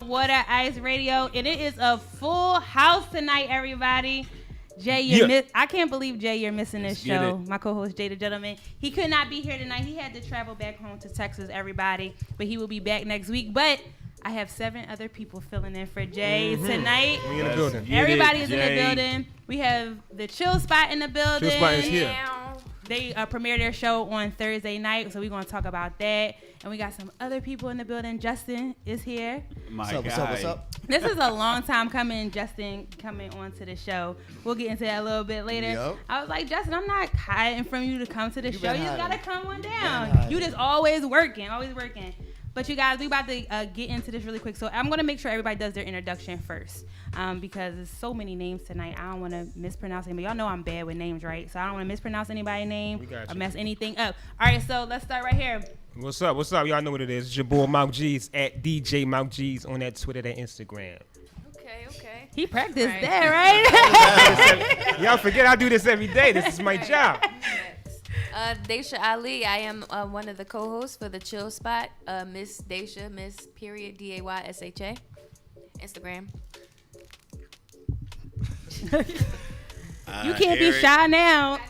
Water Ice Radio, and it is a full house tonight, everybody. Jay, I can't believe, Jay, you're missing this show. My co-host, Jay the Gentleman. He could not be here tonight. He had to travel back home to Texas, everybody. But he will be back next week. But I have 7 other people filling in for Jay tonight. We in the building. Everybody's in the building. We have the Chill Spot in the building. Chill Spot is here. They premiere their show on Thursday night, so we're going to talk about that. And we got some other people in the building. Justin is here. What's up? This is a long time coming, Justin coming onto the show. We'll get into that a little bit later. Yep. I was like, Justin, I'm not hiding from you to come to the show. You just got to come on down. You just always working. But you guys, we about to get into this really quick. So I'm going to make sure everybody does their introduction first because there's so many names tonight. I don't want to mispronounce anybody. Y'all know I'm bad with names, right? So I don't want to mispronounce anybody's name or mess anything up. All right, so let's start right here. What's up? Y'all know what it is. It's your boy, Mount G's, at DJ Mount G's on that Twitter, that Instagram. Okay. He practiced that, right? Y'all forget I do this every day. This is my job. Daisha Ali. I am one of the co-hosts for the Chill Spot. Miss Daisha, Miss period Daysha. Instagram. You can't be shy now.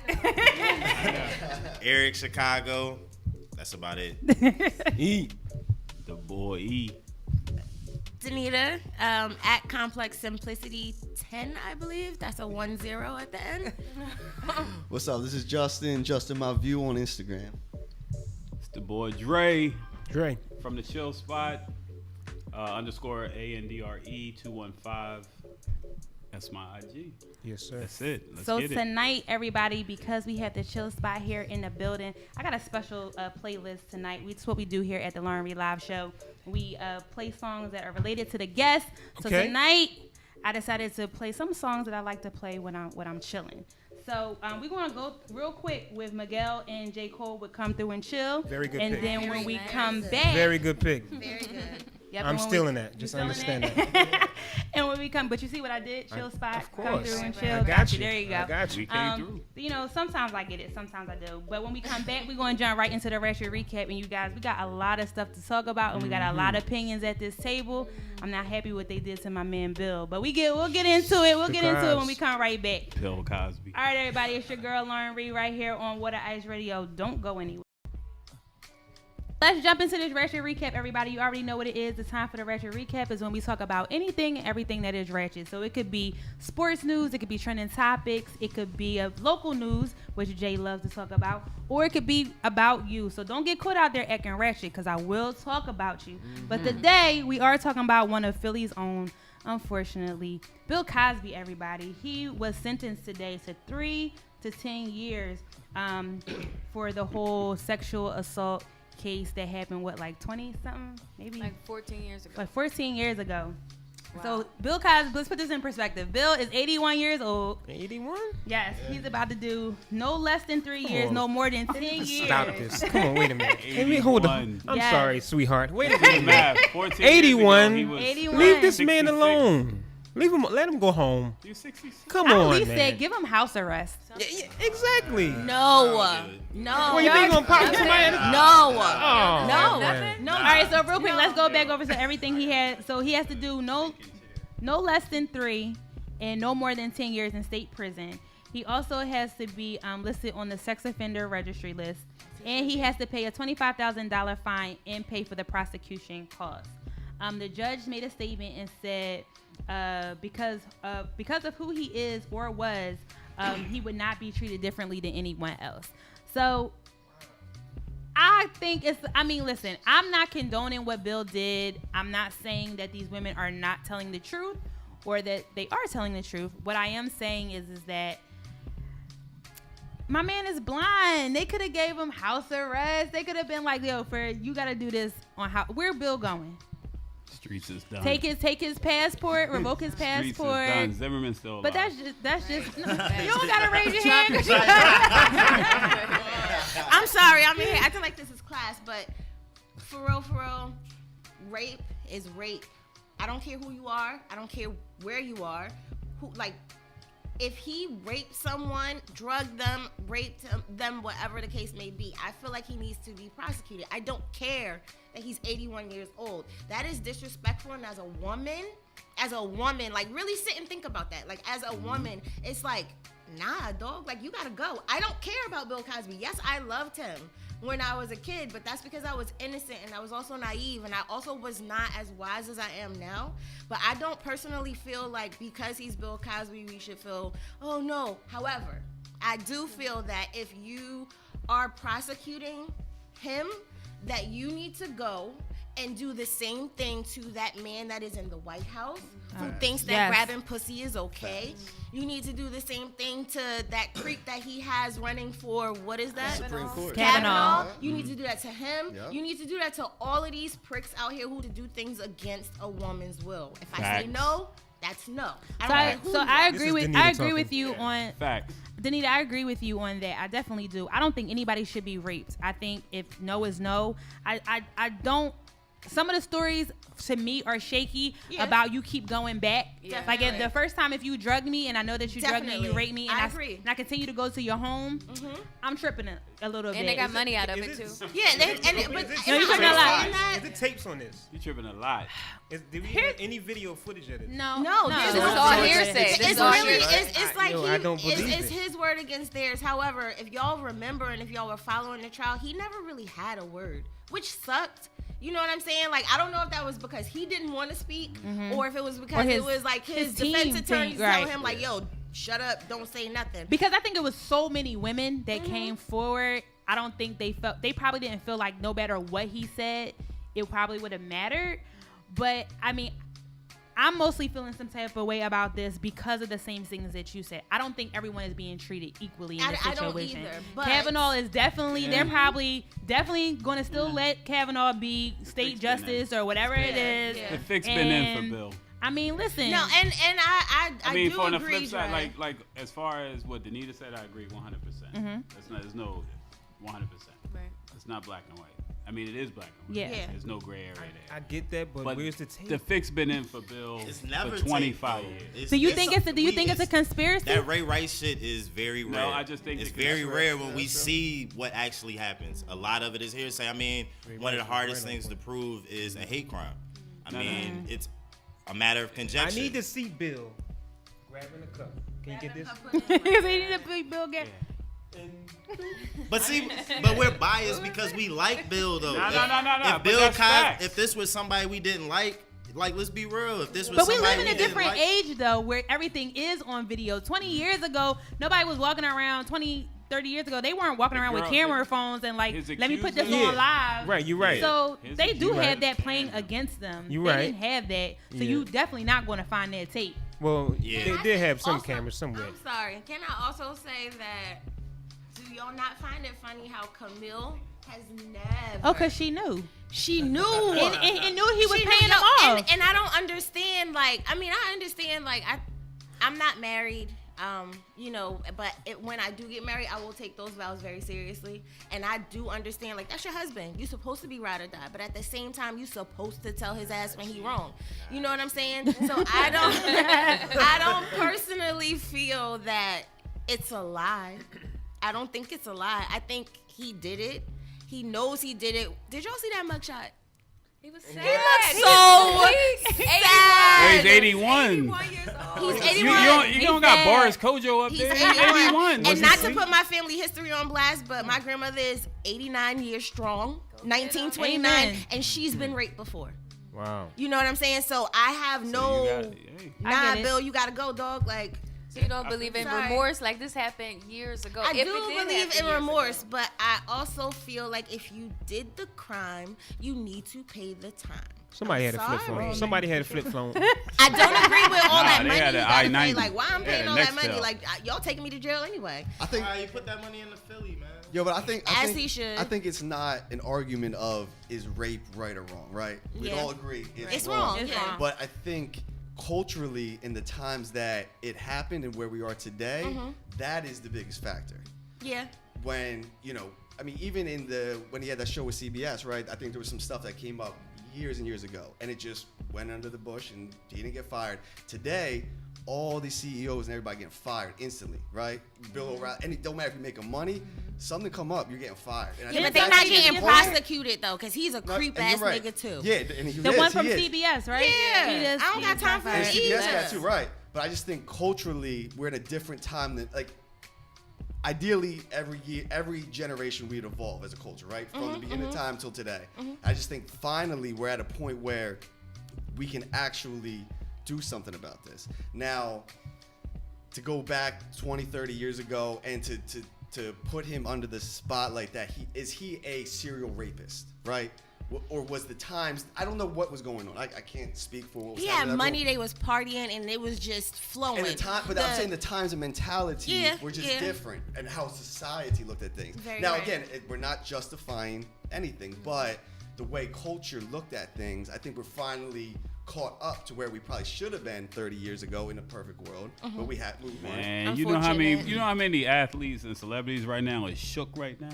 Eric Chicago. That's about it. E. The boy E. Danita, at Complex Simplicity 10, I believe. That's a 10 at the end. What's up? This is Justin My View on Instagram. It's the boy Dre. Dre. From the Chill Spot. _ ANDRE 215. That's my IG. Yes, sir. That's it. Let's so get it. Tonight, everybody, because we have the Chill Spot here in the building, I got a special playlist tonight. It's what we do here at the Lauren Rei Live Show. We play songs that are related to the guests. So tonight, I decided to play some songs that I like to play when I'm chilling. So we're going to go real quick with Miguel and J. Cole would Come Through and Chill. Very good and pick. then when we come back. Very good pick. Very good. Yep, I'm stealing that. Just understand that. And when we come, but you see what I did? Chill Spot, of course. Come through and chill. I got you. There you go. I got you. We came through. You know, sometimes I get it, sometimes I do. But when we come back, we're going to jump right into the Ratchet Recap. And you guys, we got a lot of stuff to talk about, and we got a lot of opinions at this table. I'm not happy what they did to my man Bill, but we'll get into it. We'll get into it when we come right back. Bill Cosby. All right, everybody, it's your girl Lauren Rei right here on Water Ice Radio. Don't go anywhere. Let's jump into this Ratchet Recap, everybody. You already know what it is. The time for the Ratchet Recap is when we talk about anything and everything that is ratchet. So it could be sports news, it could be trending topics, it could be local news, which Jay loves to talk about, or it could be about you. So don't get caught out there acting ratchet, because I will talk about you. But today, we are talking about one of Philly's own, unfortunately, Bill Cosby, everybody. He was sentenced today to 3 to 10 years for the whole sexual assault case that happened, like 20 something, maybe like 14 years ago. Like 14 years ago. Wow. So Bill Cosby, let's put this in perspective. Bill is 81 years old. 81? Yes, he's about to do no less than 3 years, no more than 10 years. Stop this. Come on, wait a minute. Let me hold on. I'm sorry, sweetheart. Wait a minute. Math. 14 81. Years ago, 81. Leave this 66. man alone. Leave him. Let him go home. You're 66. Come I on, at least man. said give him house arrest. Yeah, exactly. No. Well, you think gonna pop somebody? No. Oh, No. man. No. All right, so real quick, let's go back over to everything he had. So he has to do no less than 3 and no more than 10 years in state prison. He also has to be listed on the sex offender registry list, and he has to pay a $25,000 fine and pay for the prosecution costs. The judge made a statement and said because of who he is or was, he would not be treated differently than anyone else. So I think listen, I'm not condoning what Bill did. I'm not saying that these women are not telling the truth or that they are telling the truth. What I am saying is that my man is blind. They could have gave him house arrest. They could have been like, yo, you got to do this on where Bill going? Streets is done. Take his passport, revoke his passport. Streets is done. Zimmerman's still alive. But that's just no, you don't gotta raise your hand. I'm sorry. I'm here acting like this is class, but for real, rape is rape. I don't care who you are. I don't care where you are. If he raped someone, drugged them, raped them, whatever the case may be, I feel like he needs to be prosecuted. I don't care that he's 81 years old. That is disrespectful, and as a woman, like really sit and think about that. Like as a woman, it's like, nah, dog, like you gotta go. I don't care about Bill Cosby. Yes, I loved him when I was a kid, but that's because I was innocent and I was also naive, and I also was not as wise as I am now. But I don't personally feel like because he's Bill Cosby, we should feel, oh no. However, I do feel that if you are prosecuting him, that you need to go and do the same thing to that man that is in the White House who thinks that grabbing pussy is okay. You need to do the same thing to that creep that he has running for, what is that? Supreme Court. Kavanaugh. You need to do that to him. Yeah. You need to do that to all of these pricks out here who to do things against a woman's will. If I say Facts. no, that's no. So I agree with Danita with you on Facts. Danita, I agree with you on that. I definitely do. I don't think anybody should be raped. I think if no is no, I don't. Some of the stories to me are shaky about you keep going back. Yeah. Like if the first time if you drug me and I know that you drugged me and you Definitely. raped me and I agree. and I continue to go to your home, I'm tripping a little bit. And they got money out of it too. Yeah, but Is No, you am I tripping a lot. understanding that? Is there tapes on this? You tripping a lot. Do we have any video footage of this? No, This This is is all hearsay. This It's is all really, hearsay. it's like I don't believe it's it. his word against theirs. However, if y'all remember and if y'all were following the trial, he never really had a word, which sucked. You know what I'm saying? Like, I don't know if that was because he didn't want to speak or if it was because his- it was like his team defense attorney think, telling right. him like, yo, shut up, don't say nothing. Because I think it was so many women that came forward. I don't think they probably didn't feel like no matter what he said, it probably would have mattered. But I mean, I'm mostly feeling some type of way about this because of the same things that you said. I don't think everyone is being treated equally in this I don't situation. either, but- Kavanaugh is definitely, they're probably definitely going to still let Kavanaugh be state justice or whatever it is. Yeah. The fix been in And- for Bill. I mean, listen. No, and I mean, do for the agree, flip side, Dre. like as far as what Danita said, I agree 100%. There's no 100%. Right. It's not black and white. I mean, it is black and white. Yeah. Yeah. There's no gray area I there. get that, but where's the tape? The fix been in for Bill It's never for 25 taped, though. years. Do you think it's a conspiracy? That Ray Rice shit is very rare. No, I just think it's that- very that's rare when we see what actually happens. A lot of it is hearsay. I mean, one of the hardest things to prove is a hate crime. I mean, it's a matter of I conjecture. need to see Bill grabbing a cup. Can you get this? Because he need a big Bill Gates. But see, but we're biased because we like Bill though. No. If But Bill that's Cosby, facts. if this was somebody we didn't like let's be real. If this was But we somebody live in a didn't different like, age, though, where everything is on video. 20 years ago, nobody was walking around. 20, 30 years ago, they weren't walking around with girl- camera phones and like, his let me put this accuser- on live. Right, you're right. So His they do accuser- have that playing against them. You they right. didn't have that. So Yeah. you definitely not going to find that tape. Well, Yeah. they did have some Also, cameras somewhere. I'm sorry. Can I also say that? Do y'all not find it funny how Camille has never? Oh, because she knew. she knew. And knew he was She paying knew, them off. and I don't understand. Like, I mean, I understand. Like, I'm not married. You know, but when I do get married, I will take those vows very seriously. And I do understand, like, that's your husband. You're supposed to be ride or die. But at the same time, you're supposed to tell his ass when he wrong. You know what I'm saying? So I don't personally feel that it's a lie. I don't think it's a lie. I think he did it. He knows he did it. Did y'all see that mugshot? He was sad. He looks so sad. He's 81. 81 years old. He's You 81. don't got Boris Kojo up He's there. 81. And not to Wasn't put my family history on blast, but my grandmother is 89 years strong, 1929, Amen. and she's been raped before. Wow. You know what I'm saying? So I have no, you got- hey. I nah, get it. Bill, you gotta go, dog. Like, So you don't believe in Sorry. remorse? Like this happened years ago. I If do it did believe happen in years remorse, ago. but I also feel like if you did the crime, you need to pay the time. Somebody I'm had a flip sorry. phone. Somebody had a flip phone. I don't agree with all that they money you had an gotta pay. I-90. Like, why I'm They had paying a all that Nextel. money? Like, y'all taking me to jail anyway. I think, you put that money in the Philly, man. yo, but I think As he should. I think it's not an argument of is rape right or wrong, right? We Yeah. all agree It's wrong. It's yeah. wrong. But I think culturally, in the times that it happened and where we are today, Mm-hmm. that is the biggest factor. Yeah. When, you know, I mean, even when he had that show with CBS, right? I think there was some stuff that came up years and years ago, and it just went under the bush, and he didn't get fired. Today, all these CEOs and everybody getting fired instantly, right? Bill O'Reilly, and it don't matter if you're making money, something come up, you're getting fired. And I Yeah, think but they're that's not the getting point. prosecuted though, because he's a No, creep and ass you're right. nigga too. Yeah, and he The is, one from he is. CBS, right? Yeah. He does- I don't got time for Yeah, it CBS either. got too, right. But I just think culturally, we're in a different time than, like, ideally, every year, every generation, we'd evolve as a culture, right? From the beginning of time till today. I just think finally we're at a point where we can actually do something about this. Now, to go back 20, 30 years ago and to put him under the spotlight that is he a serial rapist, right? Or was the times, I don't know what was going on. I can't speak for what was He happening. had money, they was partying, and it was just flowing. And the time, but I'm saying the times and mentality Yeah, were just yeah. different, and how society looked at things. Very Now, right. again, we're not justifying anything, but the way culture looked at things, I think we're finally caught up to where we probably should have been 30 years ago in a perfect world, but we weren't. Man, you know how many athletes and celebrities right now is shook right now.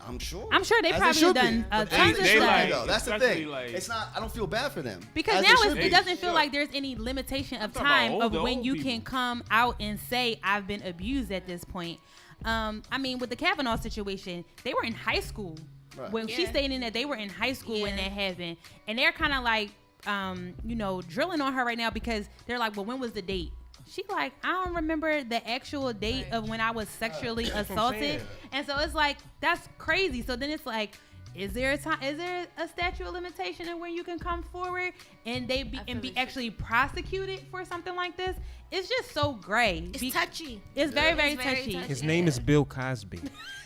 I'm sure. they As probably should be. done But tons they of should be, stuff. though. That's the Especially, thing. like- It's not. I don't feel bad for them. Because As now they should it be. doesn't feel like there's any limitation of talking about time of old when you people. can come out and say I've been abused at this point. I mean, with the Kavanaugh situation, they were in high school Right. when she's stating that they were in high school when that happened, and they're kind of like, drilling on her right now because they're like, well, when was the date? She like, I don't remember the actual date of when I was sexually assaulted, and so it's like that's crazy. So then it's like, is there a time? Is there a statute of limitation in when you can come forward and be actually prosecuted for something like this? It's just so gray. It's touchy. It's very, very It's very touchy. touchy. His name is Bill Cosby.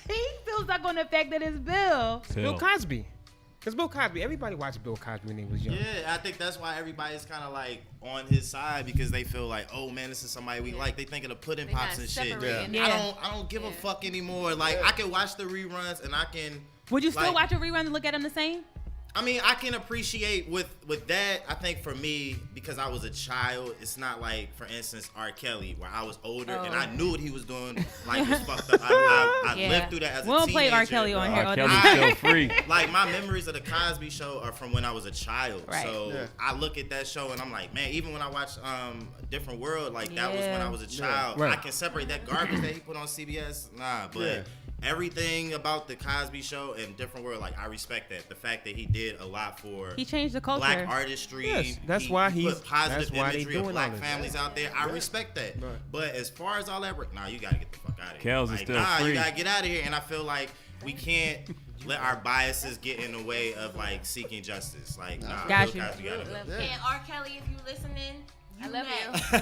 He feels like on the fact that it's Bill. Bill Cosby. Because Bill Cosby, everybody watched Bill Cosby when he was young. Yeah, I think that's why everybody's kind of like on his side because they feel like, oh man, this is somebody we like. They think of the pudding They're pops not and shit. separating. Yeah. I don't give a fuck anymore. Like I can watch the reruns and I can. Would you still like, watch a rerun and look at them the same? I mean, I can appreciate with that. I think for me, because I was a child, it's not like, for instance, R. Kelly, where I was older and I knew what he was doing. Like, was fucked up. I Yeah. lived through that as a teenager. We don't play R. Kelly on here all the Kelly's time. still free. Like, my memories of the Cosby Show are from when I was a child. Right. So Yeah. I look at that show and I'm like, man, even when I watch A Different World, like that was when Yeah. I was a child. Right. I can separate that garbage that he put on CBS. Nah, but Yeah. everything about the Cosby Show and Different World, like I respect that. The fact that he did a lot for He changed the culture. black artistry. Yes, that's why he he's- put positive that's why they imagery of doing black all this. families out there. I respect that. Right. But as far as all that work, nah, you gotta get the fuck out of here. Kels is Like, still nah, free. you gotta get out of here. And I feel like we can't let our biases get in the way of like seeking justice. Like, nah, Got Bill you. Cosby gotta go. Yeah. And R. Kelly, if you listening, I love next.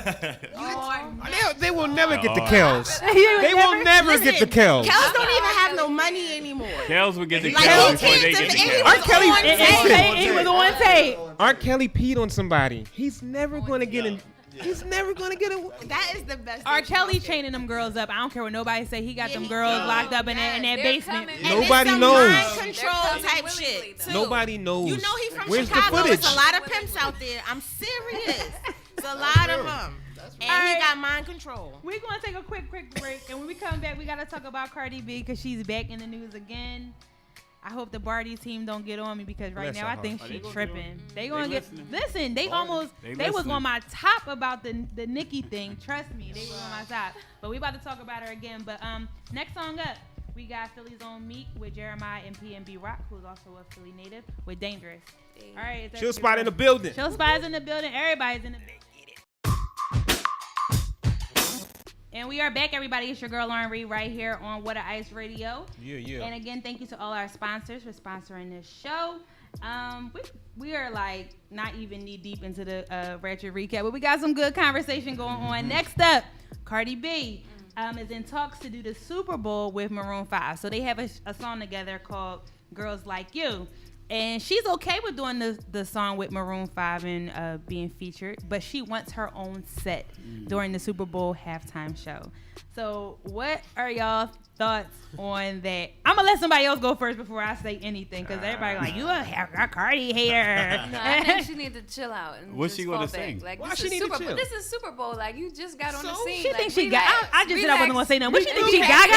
you. You are They will never get the Oh. Kells. They will never get the Kells. Kels don't even have no money anymore. Kels would get the Like, Kels he before they came get to the me and he Kels. was R. Kelly- on and- tape. He was on tape. R. Kelly peed on somebody. He's never going to get in. He's never going to get a. That is the best. R. thing Kelly about it. chaining them girls up. I don't care what nobody say. He got Yeah, them he girls did. locked up in that They're basement. coming. And it's Nobody some knows. Mind control They're coming type willingly, shit. though. Too. Nobody knows. You know he from Where's Chicago. the There's footage? a lot of pimps out there. I'm serious. It's a lot of them. And he got mind control. We're going to take a quick break. And when we come back, we got to talk about Cardi B because she's back in the news again. I hope the Barty team don't get on me because right Bless now her I think heart. she They gonna tripping. get on. They gonna They get listening. listen. They They was listening. on my top about the Nicki thing. Trust me, they was on my top. But we about to talk about her again. But next song up, we got Philly's own Meek with Jeremiah and PNB Rock, who's also a Philly native, with Dangerous. All right, is that Chill spot in the building. Chill spot is in the building. Everybody's in the building. And we are back, everybody. It's your girl Lauren Rei right here on What a Ice Radio. Yeah. And again, thank you to all our sponsors for sponsoring this show. We are like not even knee deep into the Ratchet recap, but we got some good conversation going on. Next up, Cardi B is in talks to do the Super Bowl with Maroon 5. So they have a song together called Girls Like You. And she's okay with doing the song with Maroon 5 and being featured, but she wants her own set during the Super Bowl halftime show. So, what are y'all thoughts on that? I'm gonna let somebody else go first before I say anything, because everybody like, you a Cardi hater. No, I think she need to chill out. And What's just she gonna fall back. sing? Like, Why this she is need to Super chill? Bowl. This is Super Bowl. Like, you just got on the scene. She like, thinks she relax, got. I just said I wasn't gonna say nothing. What she think relax. she gaga?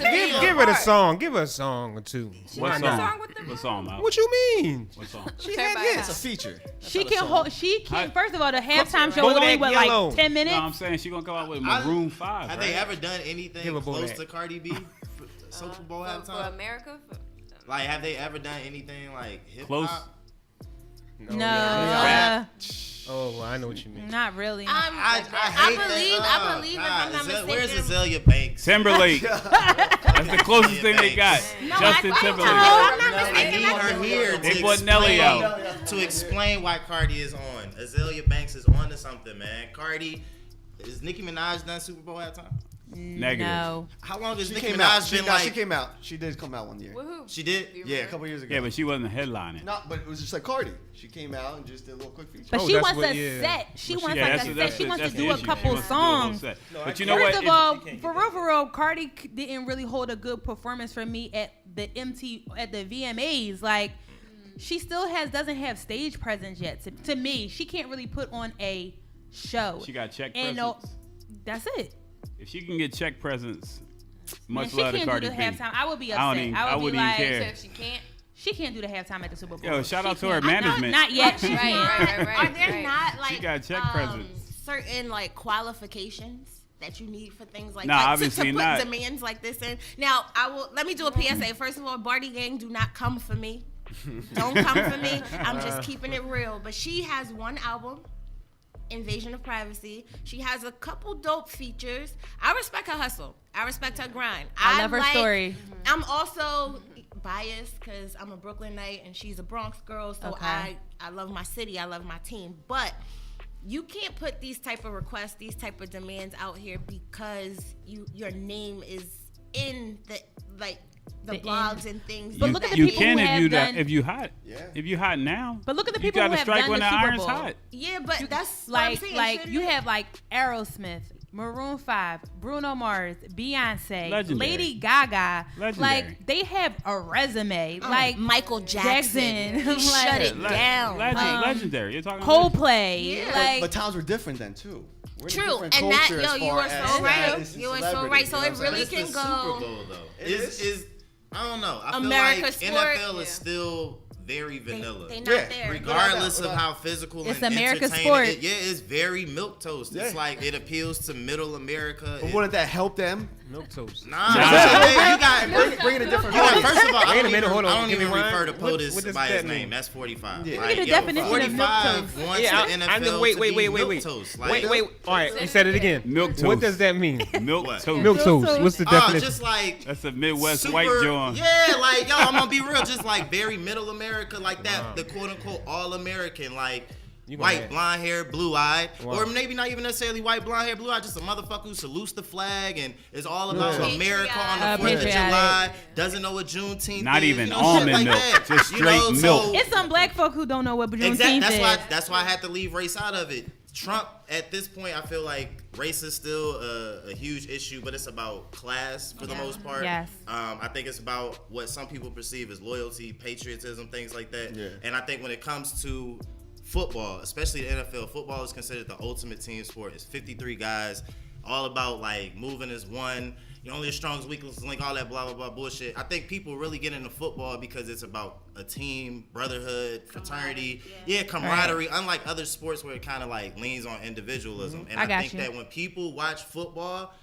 Yeah. Give her the song. Give her a song or two. What has a song with the What song, Mal? What you mean? What song? She Turn had back It's a hits. feature. She can hold. She can. Hi. First of all, the halftime show was Bodak only what, Yellow. like 10 minutes. No, I'm saying she gonna come out with Maroon 5. Have right? they ever done anything Give a close Bodak. to Cardi B? For Super Bowl For halftime? America? Like, have they ever done anything like hip Close? hop? No, Oh, well, I know what you mean. not really. I I hate that. believe, if I'm not mistaken. Where's Azalea Banks? Timberlake. That's the closest thing they got. Justin Timberlake. I'm not I mistaken. need her here They to put Nelly explain, to explain why Cardi is on. Azalea Banks is on to something, man. Cardi, is Nicki Minaj done Super Bowl halftime? Negative. No. How long has She Nicki came out. Minaj She, been no, like? she came out. She did come out one year. Woohoo. She did? Yeah, a couple years ago. Yeah, but she wasn't headlining. No, but it was just like Cardi. She came out and just did a little quick feature. But Oh, she that's wants what- a yeah. set. She Well, wants Yeah, like that's a the- set. She wants to that's do the a issue. couple She wants to do a whole songs. set. No, But I you know First what? of all, She can't for get real, for real, Cardi didn't really hold a good performance for me at the VMAs. Like, she still doesn't have stage presence yet. To me, she can't really put on a show. She got check And presence. that's it. If she can get check presence, Man, much she love to can't Cardi do the B. halftime. I would be I don't upset. even- I I would be wouldn't even like, care. So if she can't, she can't do the halftime at the Super Bowl. Yo, shout out She to her can't. management. Not yet. She right, can't. right, right, right. Are there right. not like She got check presence. certain like qualifications that you need for things like Nah, that obviously to put not. demands like this in? Now, let me do a PSA. First of all, Barty Gang, do not come for me. Don't come for me. I'm just keeping it real. But she has one album, Invasion of Privacy. She has a couple dope features. I respect her hustle. I respect her grind. I love her story. I'm also biased because I'm a Brooklynite and she's a Bronx girl. So Okay. I love my city. I love my team. But you can't put these type of requests, these type of demands out here because your name is in the The blogs and things. But You- look at the you people can who have done- if you hot. Yeah. If you hot now. But look at the you people who gotta have strike done when the the Super iron's Bowl. hot. Yeah, but that's what Like, I'm saying. like Shouldn't you it- have like Aerosmith, Maroon 5, Bruno Mars, Beyonce, Legendary. Lady Gaga. Legendary. Like they have a resume. Like Michael Jackson. Jackson. He shut Like, it down. Legendary. You're talking about Coldplay. Yeah. Like But times were different then too. We're in a True, different and that culture yo, as you far are as so right. status and You are so celebrity, right. So you know it what I'm really saying? It's can the go. Super Bowl though. It Is I don't know. I America's feel sport, like NFL yeah. is still very vanilla. They not Yeah, there. Regardless Without of doubt. how physical It's and America's entertaining sport. it, yeah, it's very milk toast. It's Yeah. like it appeals to middle America. But wouldn't that help them? Milk toast. Nah, you got Bring it a different You got, audience. first of all, Wait a minute, hold on. I don't Give me even one. refer to What POTUS does by that his mean? name. That's 45. Yeah. Look at the definition of milk 45 toast. wants Yeah, the I NFL know. Wait. to be milk Wait. toast. Wait. Like, All right, you said it again. Milk toast. What does that mean? Milk What? toast. Milk toast. What's the definition? just like That's a Midwest super, white joint. Yeah, like yo, I'm gonna be real, just like very middle America, like that, the quote unquote all American, like You gonna white, have- blonde hair, blue eyed, Wow. or maybe not even necessarily white, blonde hair, blue eyed, just a motherfucker who salutes the flag and is all about Yeah. America on the 4th of Patriotic. July, doesn't know what Juneteenth Not is, even you know, shit almond like milk, that. just You know, straight so- milk. it's some black folk who don't know what Juneteenth Exactly. is. That's why I had to leave race out of it. Trump, at this point, I feel like race is still a huge issue, but it's about class for the most part. Yes. I think it's about what some people perceive as loyalty, patriotism, things like that. Yeah. And I think when it comes to football, especially the NFL, football is considered the ultimate team sport. It's 53 guys, all about like moving as one. You're only as strong as weakest link, all that blah, blah, blah bullshit. I think people really get into football because it's about a team, brotherhood, fraternity. Yeah, camaraderie. Unlike other sports where it kind of like leans on individualism. And I I got think you. that when people watch football,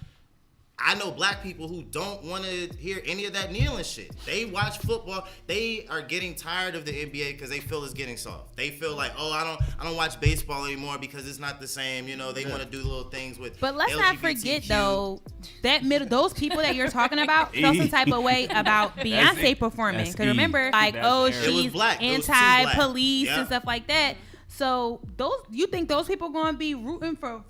I know black people who don't want to hear any of that kneeling shit. They watch football. They are getting tired of the NBA because they feel it's getting soft. They feel like, oh, I don't watch baseball anymore because it's not the same. You know, they want to do little things with. But let's not forget LGBTQ. though that those people that you're talking about felt some type of way about Beyonce it. performing. That's Because E. remember, like, That's oh, Eric. It was she's black. It was too black. anti-police Yeah. and stuff like that. So you think those people going to be rooting for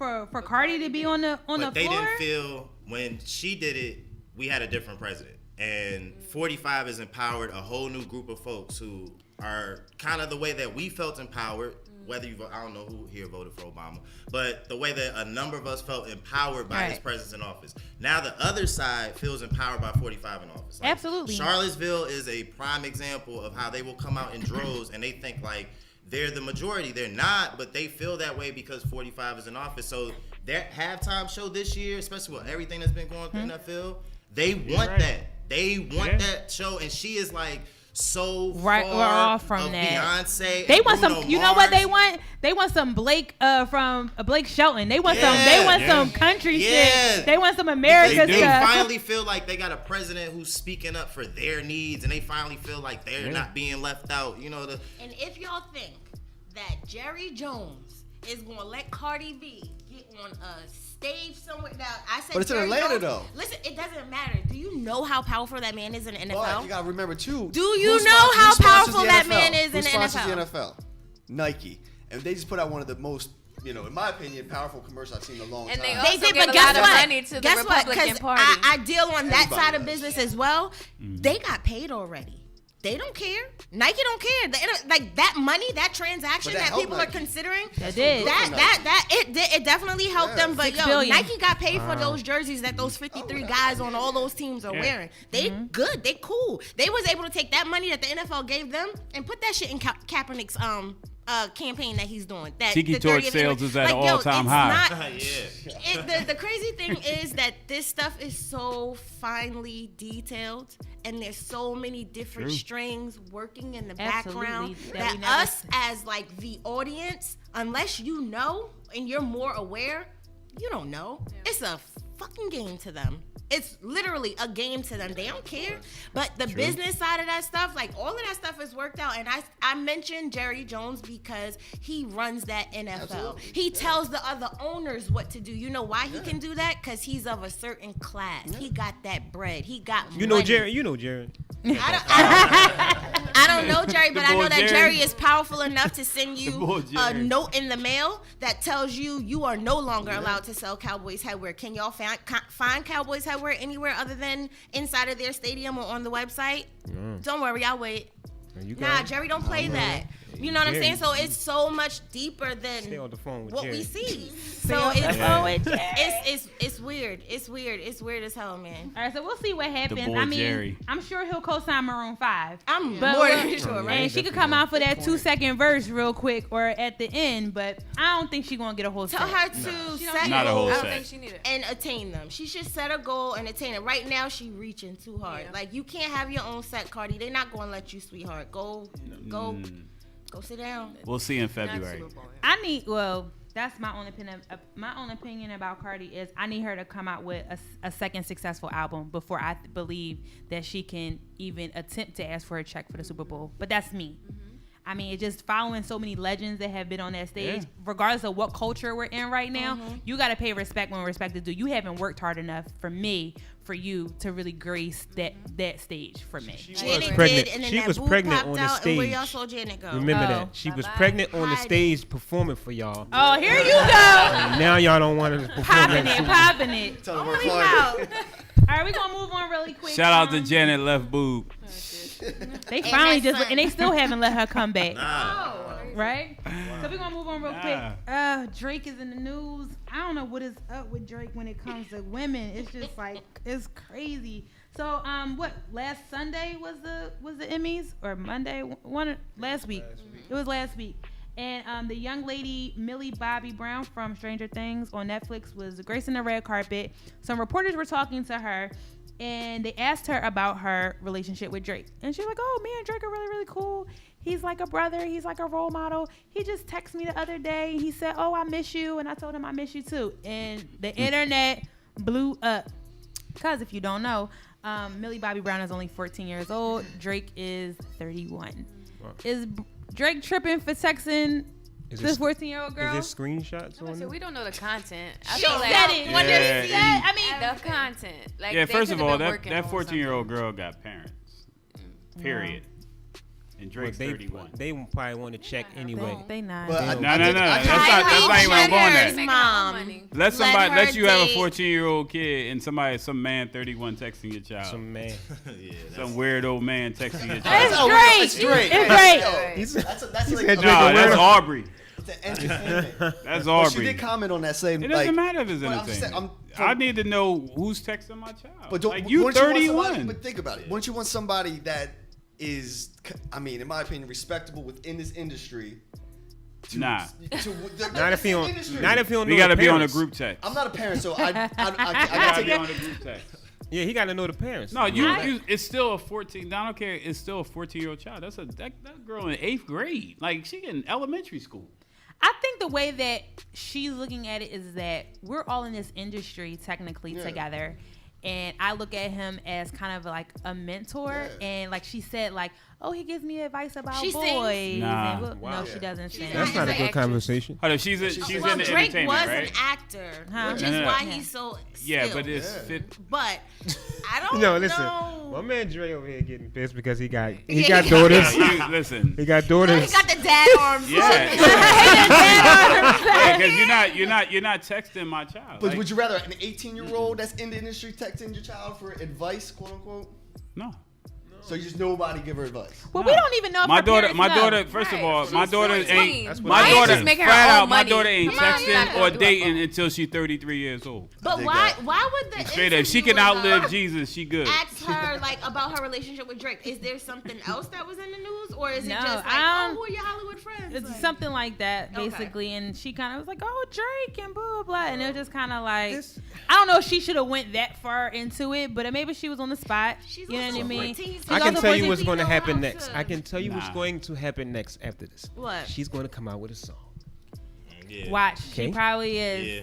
Cardi to be on the But they floor? didn't feel when she did it, we had a different president. And 45 has empowered a whole new group of folks who are kind of the way that we felt empowered whether I don't know who here voted for Obama, but the way that a number of us felt empowered by his presence in office. Now the other side feels empowered by 45 in office. Like, absolutely. Charlottesville is a prime example of how they will come out in droves and they think like they're the majority. They're not, but they feel that way because 45 is in office. So their halftime show this year, especially with everything that's been going through in that field, they want that. They want that show, and she is like so far off from of that. Beyonce. They want Bruno some. You know what Mars. they want? They want some Blake from Blake Shelton. They want some. They want some country shit. They want some America They stuff. finally feel like they got a president who's speaking up for their needs, and they finally feel like they're not being left out. You know the. And if y'all think that Jerry Jones is gonna let Cardi B get on a stage somewhere, now I said, But it's in Jerry Atlanta Jones, though. Listen, it doesn't matter. Do you know how powerful that man is in the NFL? But you gotta remember too. Do you know how powerful that man is in the Who sponsors NFL? the NFL? Nike, and they just put out one of the most, in my opinion, powerful commercials I've seen in a long And time. they also They did, give but a guess lot of what? money to the Guess what? Republican 'Cause Party. I deal on that Everybody side of does. business as well. They got paid already. They don't care. Nike don't care. Like that money, that transaction But that that helped people Nike. are considering. That did. It definitely helped them. But $6 yo, billion. Nike got paid for those jerseys that those 53 guys on all those teams are wearing. They good. They cool. They was able to take that money that the NFL gave them and put that shit in Kaepernick's campaign that he's doing. That Tiki the Torch 30th sales is at an all-time it's high. not- the crazy thing is that this stuff is so finely detailed and there's so many different strings working in the Absolutely, background that that we never us as like the audience, unless you know and you're more aware, you don't know. It's a fucking game to them. It's literally a game to them. They don't care. But the business side of that stuff, like all of that stuff is worked out. And I mentioned Jerry Jones because he runs that NFL. Absolutely. He tells the other owners what to do. You know why he can do that? Because he's of a certain class. He got that bread. He got money. You know Jared. I don't know Jerry, but I boy know that Jerry. Jerry is powerful enough to send you boy a Jerry. note in the mail that tells you are no longer allowed to sell Cowboys headwear. Can y'all find Cowboys headwear anywhere other than inside of their stadium or on the website? Don't worry, I'll wait. Nah, Jerry don't play that. You know what I'm Jerry. saying? So it's so much deeper Stay than on the phone with what Jerry. we see. Stay So on the phone with Jerry. it's weird. It's weird. It's weird as hell, man. All right, so we'll see what happens. boy I mean, Jerry. I'm sure he'll co-sign Maroon 5. I'm But more we'll- than sure, right? And she could come out for that 2-second verse real quick or at the end, but I don't think she's gonna get a whole Tell set. her to set Not a whole I don't set. think she need it. and attain them. She should set a goal and attain it. Right now, she reaching too hard. Yeah. Like you can't have your own set, Cardi. They're not gonna let you, sweetheart. Go sit down. We'll see in Not February. Super Bowl. That's my own opinion. My own opinion about Cardi is I need her to come out with a second successful album before I believe that she can even attempt to ask for a check for the Super Bowl. But that's me. I mean, it's just following so many legends that have been on that stage, regardless of what culture we're in right now. You got to pay respect when respect is due. You haven't worked hard enough for you to really grace that stage for me. Janet pregnant. did, and then She that was boob pregnant popped on the out, and where stage. y'all saw Janet go? Remember Oh. that. She was Bye-bye. pregnant on the Hiding. stage performing for y'all. Oh, here you go. And now y'all don't want to perform Popping that it, Super popping it. Tell them we're Only flying. out. All right, we're going to move on really quick. Shout out to Janet Left Boob. They finally that just, son. and they still haven't let her come back. Oh. Right? So we're gonna move on real quick. Drake is in the news. I don't know what is up with Drake when it comes to women. It's just like it's crazy. So what last Sunday was the Emmys or Monday? Last week. It was last week. And the young lady Millie Bobby Brown from Stranger Things on Netflix was gracing the red carpet. Some reporters were talking to her and they asked her about her relationship with Drake. And she was like, "Oh, me and Drake are really, really cool. He's like a brother. He's like a role model. He just texted me the other day. And he said, 'Oh, I miss you.' And I told him I miss you too." And the internet blew up. Because if you don't know, Millie Bobby Brown is only 14 years old. Drake is 31. Wow. Is Drake tripping for texting Is this this 14-year-old girl? Is this screenshots on So it? we don't know the content. I She feel like said it. What Yeah, did she and- I mean, the content. Like, Yeah, they first of could've all, been that working that on 14-year-old girl got parents. Period. And Well, Drake's 31. they probably want to check anyway. they not. But I- No. I think- That's I not even where I'm Let going her at. Making mom. money. Let somebody her let you have a date. 14-year-old kid and some man 31 texting your child. Some man. Yeah, Some weird old man texting your It's child. Drake. It's Drake. It's Drake. Yo, that's He like said No, that's Drake. Aubrey. the entertainment. That's But Aubrey. she did comment on that saying, It doesn't like, matter if it's but I'm just saying, entertainment. I'm- I need to know who's texting my child. But don't, like, you wouldn't want 31. somebody- but think about it. Wouldn't you want somebody that is, I mean, in my opinion, respectable within this industry? Nah. Not if you don't. Not if you don't know We got to the be on a parents. group text. I'm not a parent, so I gotta gotta take be it. on a group text. Yeah, he got to know the parents. No, you it's still a 14. I don't care. It's still a 14-year-old child. That's that girl in 8th grade. Like she in elementary school. I think the way that she's looking at it is that we're all in this industry technically together. And I look at him as kind of like a mentor. Yeah. And like she said, like, oh, he gives me advice about She boys. sings. Nah. And no, Wow. she doesn't sing. That's not a good conversation. Hold up, she's in Well, the Drake entertainment, was right? an actor, Huh? which No, is no, no. why he's so Yeah, skilled. but it's Yeah. fit. But I don't No, listen. know. My man Dre over here getting pissed because he got Yeah, got he daughters. Yeah, you, listen. He got He daughters. got the dad arms. Yeah, because you're not texting my child. But Like, would you rather an 18-year-old that's in the industry texting your child for advice, quote unquote? no. So you just nobody give her advice. Well, we don't even know if My her daughter, parents my know. daughter. First of all, my She's daughter 14. ain't. That's what My I daughter, just making her flat own out, my money. daughter ain't Come on, texting yeah. or dating until she's 33 years old. But dig why? that. Why would the Straight up, she can interviewer, outlive though, Jesus. She good. ask her like about her relationship with Drake? Is there something else that was in the news, or is it No, just like, I oh, don't- who are your Hollywood friends? It's Like, something like that, Okay. basically. And she kind of was like, oh, Drake and blah, blah, blah. And it was just kind of like, This- I don't know if she should have went that far into it, but maybe she was on the spot. She's You know what I also mean? 14, She's I can also tell you 14. what's going to You know happen how next. to- I can tell you what's Nah. going to happen next after this. What? She's going to come out with a song. Yeah. Watch. She Okay. probably is. Yeah.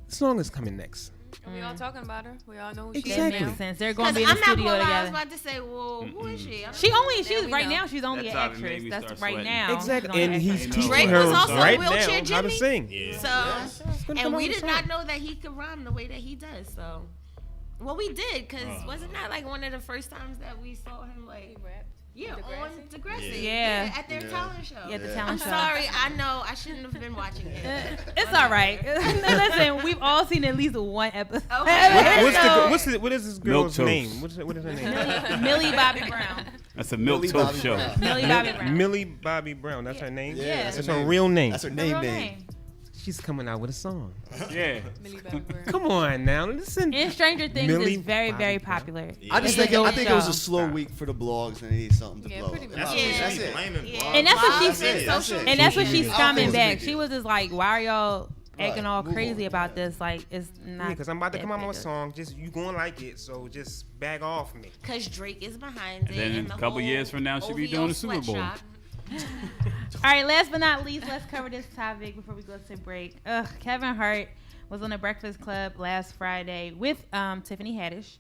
The song is coming next. And we all talking about her. We all know who she That is Exactly. now. makes sense. They're going to Because be in I'm the not studio gonna lie, I was together. about to say, well, who is she? I don't She know. only, Now she's we right know. now. She's only That an topic made actress. me That's start right sweating. now. Exactly. She's only And an he's actress. teaching Drake her was also a right wheelchair now how to Jimmy. sing. Yeah. So, Gonna come and out we with a did not song. know that he could rhyme the way that he does. So, well, we did, because wasn't that like one of the first times that we saw him like, yeah, on Degrassi, Yeah. at their Yeah. talent show. Yeah, the Yeah. talent I'm show. sorry, I know I shouldn't have been watching it. It's all right. Listen, we've all seen at least one episode. Okay. What is this Milk girl's Toast. name? What is her name? Millie Bobby Brown. That's a milk Millie toast Bobby show. Brown. Millie Bobby Brown. Millie Bobby Brown. That's her name. Yeah, That's her her name. real name. That's her Her name. real She's coming out with a song. Yeah. Millie Bobby Brown. Come on now, listen. And Stranger Things Millie is very, Bobby very Brown. popular. I just It's a think I dope think it was a show. slow week for the blogs and they need something to Yeah, blow pretty up. much. That's Yeah. what That's she's it. blaming. Yeah. Bob. And that's what she Blogs said. and That's social it. And that's what media. she's I don't think coming it's a back. big She deal. was just like, why are y'all acting Right, all move crazy on. about this? Like, it's not. Yeah, because I'm about to that come out with a big song. Just you gonna like it, so just back off me. Because Drake is behind it. then and a the couple whole years from now, she'll be OVO doing the Super Bowl. sweatshop. All right, last but not least, let's cover this topic before we go to break. Kevin Hart was on the Breakfast Club last Friday with Tiffany Haddish,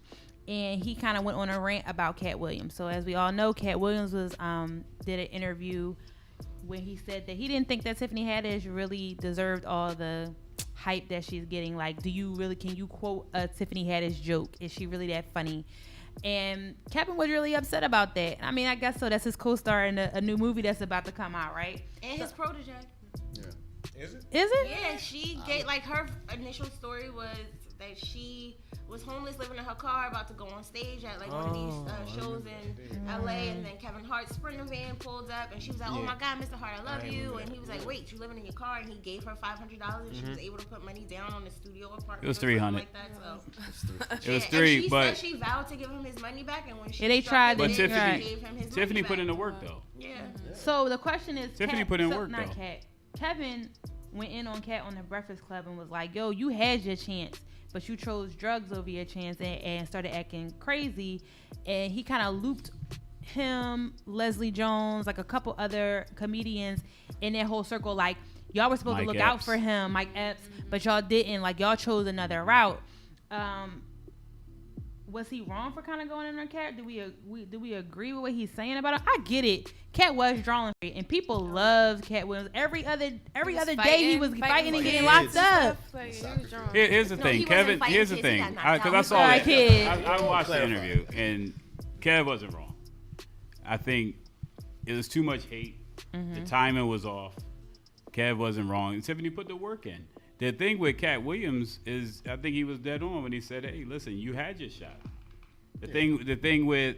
and he kind of went on a rant about Katt Williams. So as we all know, Katt Williams was did an interview where he said that he didn't think that Tiffany Haddish really deserved all the hype that she's getting. Like, can you quote a Tiffany Haddish joke? Is she really that funny? And Kevin was really upset about that. I mean, I guess so. That's his co-star in a new movie that's about to come out, right? And his protege. Is it? Is it? Yeah, she gave, like, her initial story was that she was homeless, living in her car, about to go on stage at like one of these shows in LA, and then Kevin Hart's Sprinter van pulled up, and she was like, "Oh my God, Mr. Hart, I love you," and he was like, "Wait, you living in your car?" And he gave her $500, and she was able to put money down on the studio apartment. It was or something $300. like that. So. It was Yeah, three, and she but said she vowed to give him his money back, and when she Yeah, they struck tried it, But to- they Tiffany- gave him his Tiffany money put in the back. work though. Yeah. So the question is, Tiffany put in work, though. Kevin went in on Katt on the Breakfast Club and was like, "Yo, you had your chance, but you chose drugs over your chance and started acting crazy." And he kind of looped him, Leslie Jones, like a couple other comedians in that whole circle. Like, y'all were supposed Mike to look out Epps. for him, Mike Epps, but y'all didn't. Like, y'all chose another route. Was he wrong for kind of going in on Katt? Do we agree with what he's saying about it? I get it. Katt was drawing, and people love Katt Williams. Every other day he was fighting and getting locked up. Here's the No, thing, he wasn't Kevin. fighting Here's the kids, he thing, got knocked because I out. saw Sorry, that. kid. I watched the Clarify. interview, and Kev wasn't wrong. I think it was too much hate. The timing was off. Kev wasn't wrong, and Tiffany put the work in. The thing with Katt Williams is, I think he was dead on when he said, "Hey, listen, you had your shot." The thing with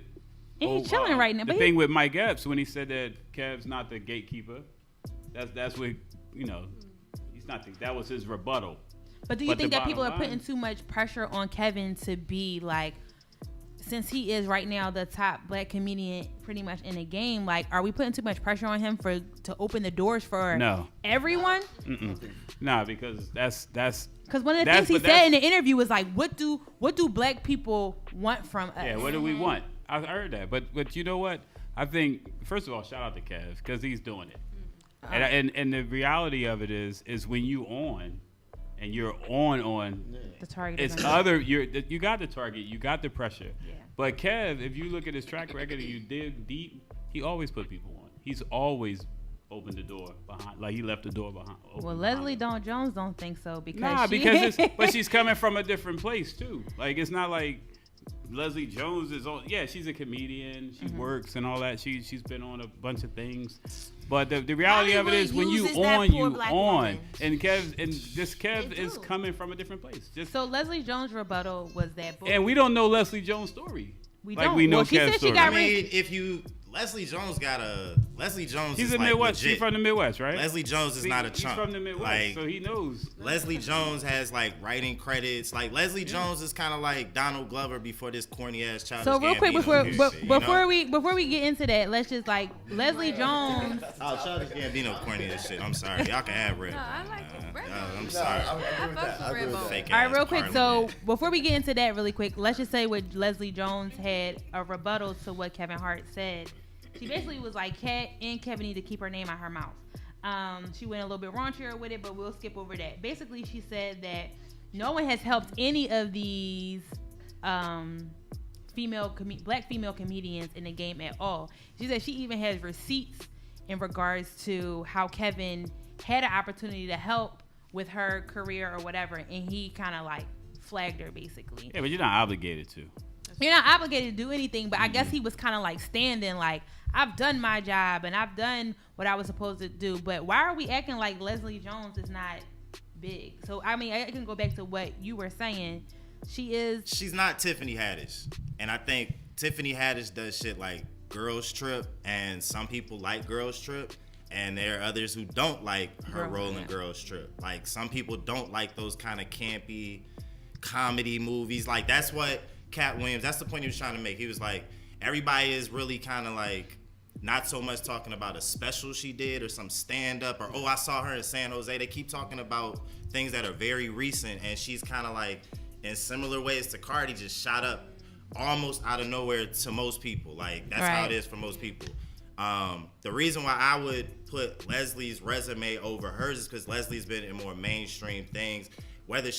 And he's chilling right now. The But thing with Mike Epps when he said that Kev's not the gatekeeper, that's what he's not. That was his rebuttal. But do you think that people are bottom putting line- too much pressure on Kevin to be like, since he is right now the top black comedian pretty much in the game, like, are we putting too much pressure on him to open the doors for everyone? Nah, because that's because one of the things he said in the interview was like, what do black people want from us? Yeah, what do we want? I heard that, but you know what? I think first of all, shout out to Kev because he's doing it, and the reality of it is when you on, and you're on the target. It's you got the target, you got the pressure. Yeah. But Kev, if you look at his track record and you dig deep, he always put people on. He's always opened the door behind, like he left the door behind. Well, Leslie Dawn Jones don't think so because but she's coming from a different place too. Like it's not like Leslie Jones is on. Yeah, she's a comedian. She works and all that. She's been on a bunch of things. But the reality of it is when you on. And Kev is coming from a different place. So Leslie Jones' rebuttal was that book. And we don't know Leslie Jones' story. We know Kev's story. Leslie Jones He's is in Midwest. legit. She's from the Midwest, right? Leslie Jones is not a chump. He's from the Midwest, so he knows. Leslie Jones has like writing credits. Like Leslie Jones is kind of like Donald Glover before this corny ass Childish So real quick Gambino before we get into that, let's just like Leslie Jones. Oh, Childish Gambino corny as shit. I'm sorry. Y'all can have Red. No, I like Redbone. I'm sorry. I fuck with Redbone. All right, real quick. So before we get into that, really quick, let's just say what Leslie Jones had a rebuttal to what Kevin Hart said. She basically was like, Katt and Kevin need to keep her name out her mouth. She went a little bit raunchier with it, but we'll skip over that. Basically, she said that no one has helped any of these black female comedians in the game at all. She said she even has receipts in regards to how Kevin had an opportunity to help with her career or whatever, and he kind of like flagged her basically. Yeah, but you're not obligated to. You're not obligated to do anything, but I guess he was kind of like standing like, I've done my job and I've done what I was supposed to do. But why are we acting like Leslie Jones is not big? So, I mean, I can go back to what you were saying. She's not Tiffany Haddish. And I think Tiffany Haddish does shit like Girls Trip, and some people like Girls Trip. And there are others who don't like her role in Girls Trip. Like, some people don't like those kind of campy comedy movies. Like, that's what Katt Williams, that's the point he was trying to make. He was like, everybody is really kind of like not so much talking about a special she did or some stand-up or, oh, I saw her in San Jose. They keep talking about things that are very recent, and she's kind of like, in similar ways to Cardi, just shot up almost out of nowhere to most people. Like, that's how it is for most people. The reason why I would put Leslie's resume over hers is because Leslie's been in more mainstream things. Whether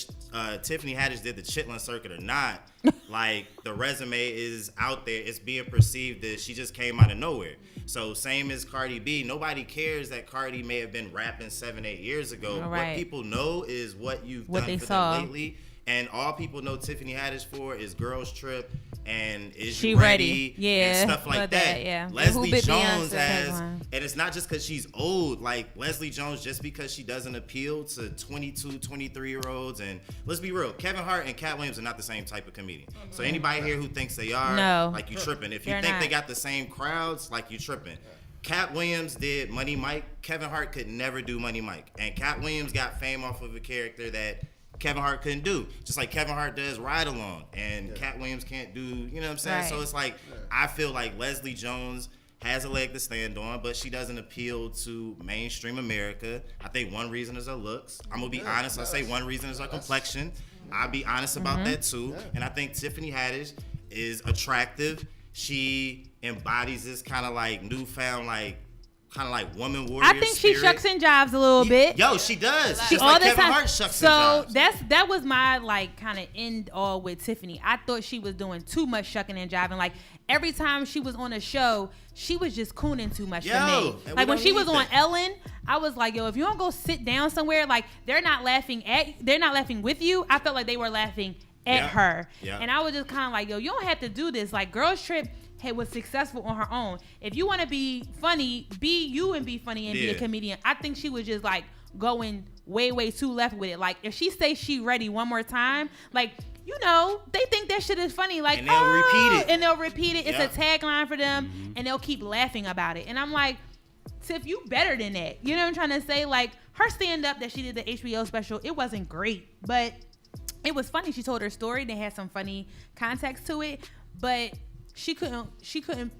Tiffany Haddish did the Chitlin circuit or not, like, the resume is out there. It's being perceived that she just came out of nowhere. So same as Cardi B, nobody cares that Cardi may have been rapping 7-8 years ago. What people know is what you've done for them lately. And all people know Tiffany Haddish for is Girls Trip and Is She Ready? And stuff like that. Leslie Jones has, and it's not just because she's old. Like, Leslie Jones, just because she doesn't appeal to 22, 23-year-olds. And let's be real, Kevin Hart and Katt Williams are not the same type of comedian. So anybody here who thinks they are, like, you tripping. If you think they got the same crowds, like, you tripping. Katt Williams did Money Mike. Kevin Hart could never do Money Mike. And Katt Williams got fame off of a character that Kevin Hart couldn't do. Just like Kevin Hart does Ride Along, and Katt Williams can't do, you know what I'm saying? So it's like, I feel like Leslie Jones has a leg to stand on, but she doesn't appeal to mainstream America. I think one reason is her looks. I'm going to be honest. I say one reason is her complexion. I'll be honest about that too. And I think Tiffany Haddish is attractive. She embodies this kind of like newfound like woman warrior. I think she shucks and jives a little bit. Yo, she does. She just all like the Kevin time. Hart shucks and jives. So that was my like kind of end all with Tiffany. I thought she was doing too much shucking and jiving. Like, every time she was on a show, she was just cooning too much for me. Like, when she was on Ellen, I was like, yo, if you don't go sit down somewhere, like, they're not laughing with you. I felt like they were laughing at her. And I was just kind of like, yo, you don't have to do this. Like, Girls Trip was successful on her own. If you want to be funny, be you and be funny and be a comedian. I think she was just like going way too left with it. Like, if she says she ready one more time, like, you know, they think that shit is funny. Like, and they'll repeat it. And they'll repeat it. It's a tagline for them, and they'll keep laughing about it. And I'm like, Tiff, you better than that. You know what I'm trying to say? Like, her stand-up that she did the HBO special, it wasn't great, but it was funny. She told her story. They had some funny context to it, but she couldn't,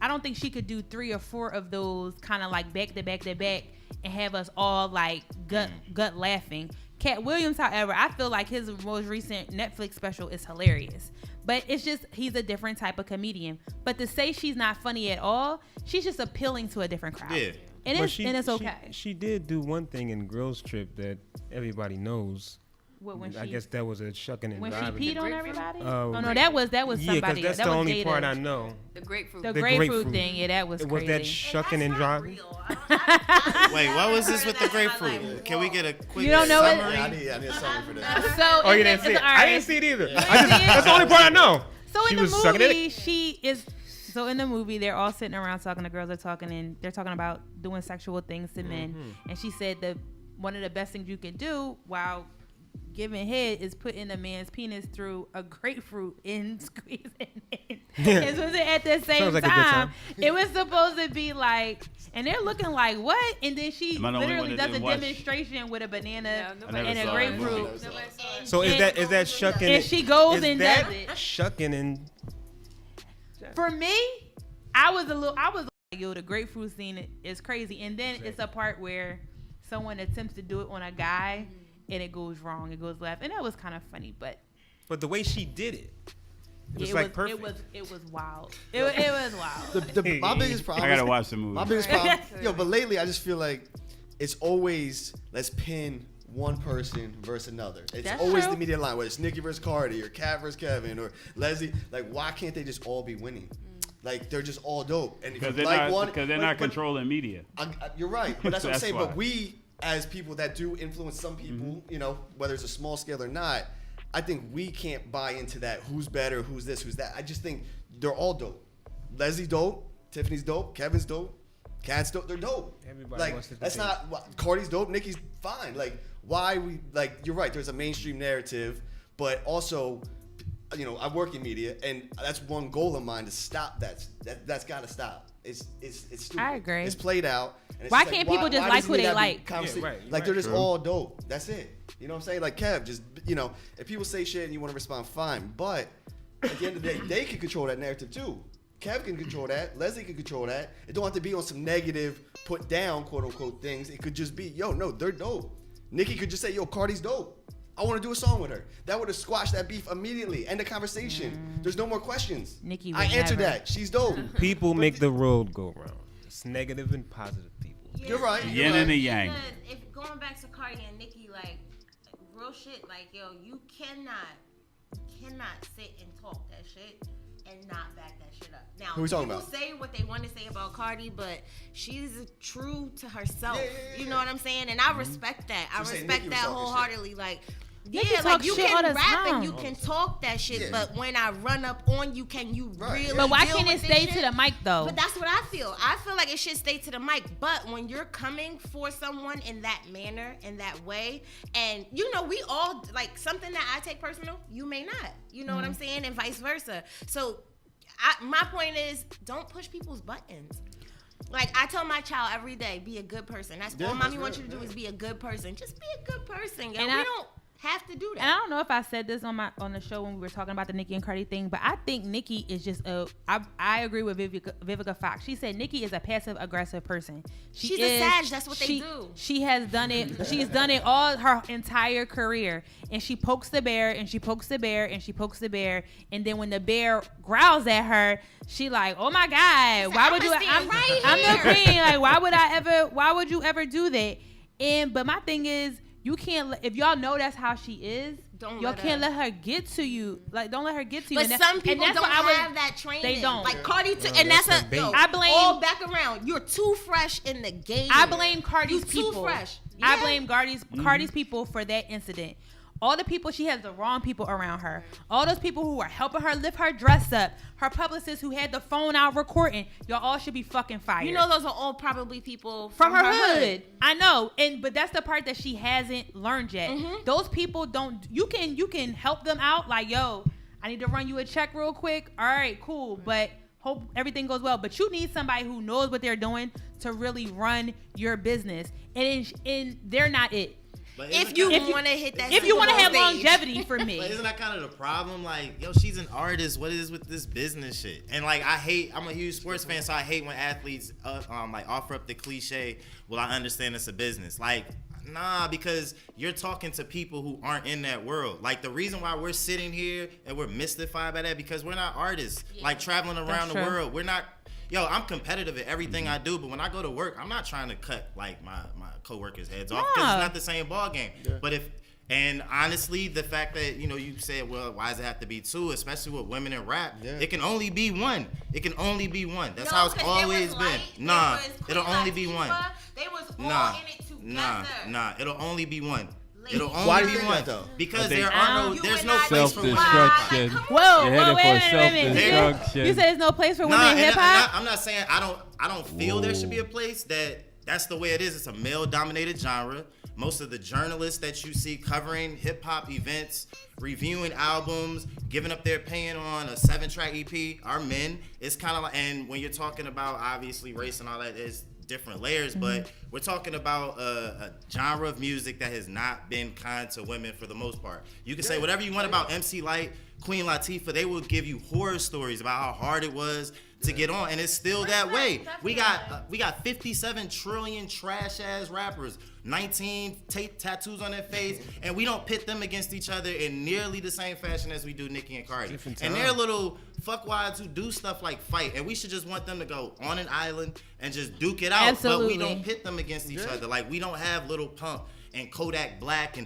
I don't think she could do 3 or 4 of those kind of like back to back and have us all like gut laughing. Katt Williams, however, I feel like his most recent Netflix special is hilarious. But it's just, he's a different type of comedian. But to say she's not funny at all, she's just appealing to a different crowd. Yeah. And it's okay. She did do one thing in Girls Trip that everybody knows. I guess that was a shucking and when driving. she peed on everybody? Oh No, that was somebody. Yeah, because that's that the was only Jada. part I know. The grapefruit. The The grapefruit grapefruit. thing, yeah, that was Was crazy. that shucking and driving? Wait, what was this with the grapefruit? Can we get a quick You don't know it? summary? I need a summary for that. So Oh, you didn't see it? all I right. didn't see it either. You I just, didn't see it? that's the only part I know. So She in the was sucking movie, it? she is. So in the movie, they're all sitting around talking. The girls are talking, and they're talking about doing sexual things to men. And she said that one of the best things you can do while giving head is putting a man's penis through a grapefruit and squeezing it. It was at the same Sounds like a good time. time. It was supposed to be like, and they're looking like what? And then she Am I the only literally one that does a didn't watch? demonstration with a banana No, and a saw it. grapefruit. So is that shucking? And she goes is and that does it. Shucking and For me, I was like, yo, the grapefruit scene is crazy. And then it's a part where someone attempts to do it on a guy and it goes wrong. It goes left. And that was kind of funny, but the way she did it, it was it like was, perfect. it was wild. It was wild. My biggest problem. I gotta watch the movie. My biggest problem. But lately I just feel like it's always let's pin one person versus another. It's That's always true. the media line, whether it's Nicki versus Cardi or Katt versus Kevin or Leslie. Like, why can't they just all be winning? Like, they're just all dope. And if Because you they're like one, not controlling media. You're right, but that's what I'm That's saying. why. But we, as people that do influence some people, you know, whether it's a small scale or not, I think we can't buy into that. Who's better? Who's this? Who's that? I just think they're all dope. Leslie dope. Tiffany's dope. Kevin's dope. Katt's dope. They're dope. Everybody like wants to that's compete. not. Cardi's dope. Nicki's fine. Like, why we like? You're right. There's a mainstream narrative, but also, you know, I work in media, and that's one goal of mine to stop that. That's got to stop. It's stupid. I agree. It's played out. And it's Why just can't like, people just why like does it who need they to be like? conversation? Yeah, right, Like, they're just True. all dope. That's it. You know what I'm saying? Like, Kev, just, you know, if people say shit and you want to respond, fine. But at the end of the day, they can control that narrative too. Kev can control that. Leslie can control that. It don't have to be on some negative, put down, quote unquote, things. It could just be, yo, no, they're dope. Nicki could just say, yo, Cardi's dope. I want to do a song with her. That would have squashed that beef immediately. End the conversation. There's no more questions. Nicki I would answered never. that. She's dope. People make the world go round. It's negative and positive people. You're right. Yin You're and the right. yang. Because if going back to Cardi and Nicki, like real shit, like yo, you cannot sit and talk that shit and not back that shit up. Now, Who we talking people about? say what they want to say about Cardi, but she's true to herself. Yeah. You know what I'm saying? And I respect that. I So say respect Nicki was that talking shit. wholeheartedly. Like, Nicki yeah, like talk you shit all can the rap time. and you can talk that shit, Yeah. but when I run up on you, can you Right. really? But why deal can't it with this stay shit? to the mic though? But that's what I feel. I feel like it should stay to the mic. But when you're coming for someone in that manner, in that way, and you know, we all like something that I take personal, you may not. You know what I'm saying? And vice versa. So my point is, don't push people's buttons. Like, I tell my child every day, be a good person. That's Yeah, all mommy that's wants you real, to do yeah. is be a good person. Just be a good person. Yo. And We I- don't have to do that. And I don't know if I said this on the show when we were talking about the Nicki and Cardi thing, but I think Nicki is just I agree with Vivica Fox. She said Nicki is a passive aggressive person. She's a Sag. That's what they do. She has done it. She's done it all her entire career, and she pokes the bear, and she pokes the bear, and she pokes the bear, and then when the bear growls at her, she like, oh my god, why would you? stand right I'm here. the queen. Like, why would you ever do that? But my thing is, you can't. If y'all know that's how she is, Don't y'all let can't her. let her get to you. Like, don't let her get to you. But And some and people that's don't what I was- have that training. They don't. Like Cardi, No, and that's that's a the yo, bait. I blame- all back around. You're too fresh in the game. I blame Cardi's You too people. fresh. I Yeah. blame Cardi's people for that incident. All the people, she has the wrong people around her. All those people who are helping her lift her dress up, her publicist who had the phone out recording, y'all all should be fucking fired. You know, those are all probably people from her hood. I know, but that's the part that she hasn't learned yet. Mm-hmm. Those people don't. You can help them out. Like, yo, I need to run you a check real quick. All right, cool. But hope everything goes well. But you need somebody who knows what they're doing to really run your business. And they're not it. If you want to hit that, if you want to have stage. longevity for me, But isn't that kind of the problem? Like, yo, she's an artist. What is with this business shit? And like, I'm a huge sports fan, so I hate when athletes like offer up the cliche. Well, I understand it's a business. Like, nah, because you're talking to people who aren't in that world. Like, the reason why we're sitting here and we're mystified by that because we're not artists. Like traveling around the world, we're not. Yo, I'm competitive at everything I do, but when I go to work, I'm not trying to cut like my coworkers' heads off because it's not the same ball game. Yeah. But and honestly, the fact that you said, well, why does it have to be two, especially with women in rap? Yeah. It can only be one. It can only be one. That's how it's always been. Nah, it'll only be one. They was all in it together. Nah, it'll only be one. It'll Why do only you be think one that, though? because there's no place for women. Self-destruction. whoa, You're headed wait for a minute. self-destruction. You said there's no place for women in hip hop. I'm not saying I don't feel there should be a place that's the way it is. It's a male-dominated genre. Most of the journalists that you see covering hip-hop events, reviewing albums, giving up their opinion on a 7-track EP are men. It's kind of like, and when you're talking about obviously race and all that, is different layers, but we're talking about a genre of music that has not been kind to women for the most part. You can say whatever you want about MC Lyte, Queen Latifah, they will give you horror stories about how hard it was to get on, and it's still that way. We got 57 trillion trash ass rappers, 19 tattoos on their face, and we don't pit them against each other in nearly the same fashion as we do Nicki and Cardi. And they're little fuckwads who do stuff like fight, and we should just want them to go on an island and just duke it out. Absolutely. But we don't pit them against each other. Like, we don't have Lil Pump and Kodak Black and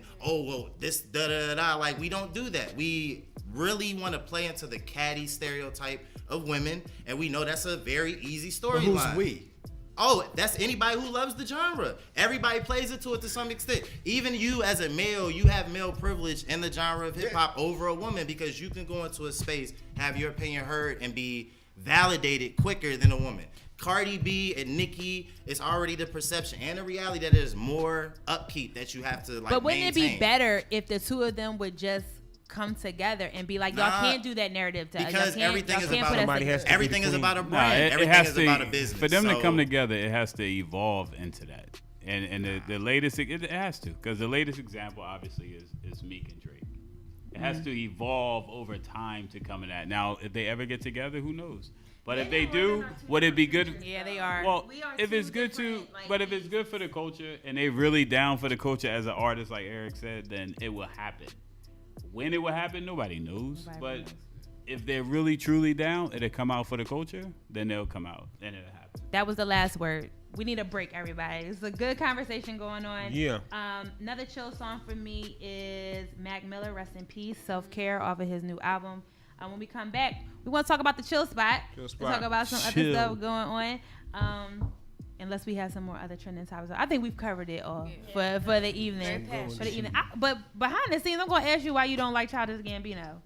this da-da-da-da. Like, we don't do that. We really want to play into the catty stereotype of women, and we know that's a very easy storyline. Who's we? Oh, that's anybody who loves the genre. Everybody plays into it to some extent. Even you as a male, you have male privilege in the genre of hip hop over a woman because you can go into a space, have your opinion heard, and be validated quicker than a woman. Cardi B and Nicki, it's already the perception and the reality that there's more upkeep that you have to But wouldn't maintain. it be better if the two of them would just come together and be like, y'all can't do that narrative to us. Because everything is about everything is about a Nah, brand. Everything is about a business. For them to come together, it has to evolve into that. And the latest, it has to, because the latest example obviously is Meek and Drake. It has to evolve over time to come in that. Now, if they ever get together, who knows? But if they do, would it be good? Yeah, they are. Well, if it's good but if it's good for the culture and they really down for the culture as an artist, like Eric said, then it will happen. When it will happen, nobody knows. But if they're really truly down, it'll come out for the culture, then they'll come out and it'll happen. That was the last word. We need a break, everybody. It's a good conversation going on. Yeah. Another chill song for me is Mac Miller, rest in peace, Self Care, off of his new album. When we come back, we want to talk about the chill spot. We'll talk about some other stuff going on. Unless we have some more other trending topics. I think we've covered it all for the evening. But behind the scenes, I'm going to ask you why you don't like Childish Gambino.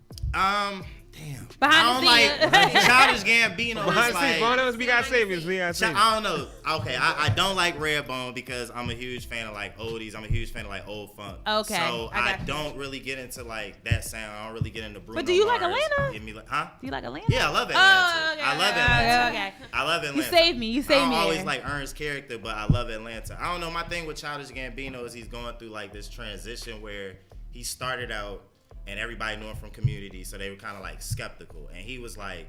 Damn. Behind the scenes. Childish Gambino. Behind the scenes, we got savings. I don't know. Okay, I don't like Redbone because I'm a huge fan of like oldies. I'm a huge fan of like old funk. Okay. So I don't really get into like that sound. I don't really get into Bruno But do you Mars. like Atlanta? Give me like, huh? Do you like Atlanta? Yeah, I love Atlanta. Oh, okay. I love Atlanta. Okay. I love Atlanta. You saved me. I don't always like Ernst's character, but I love Atlanta. I don't know. My thing with Childish Gambino is he's going through like this transition where he started out and everybody knew him from Community, so they were kind of like skeptical. And he was like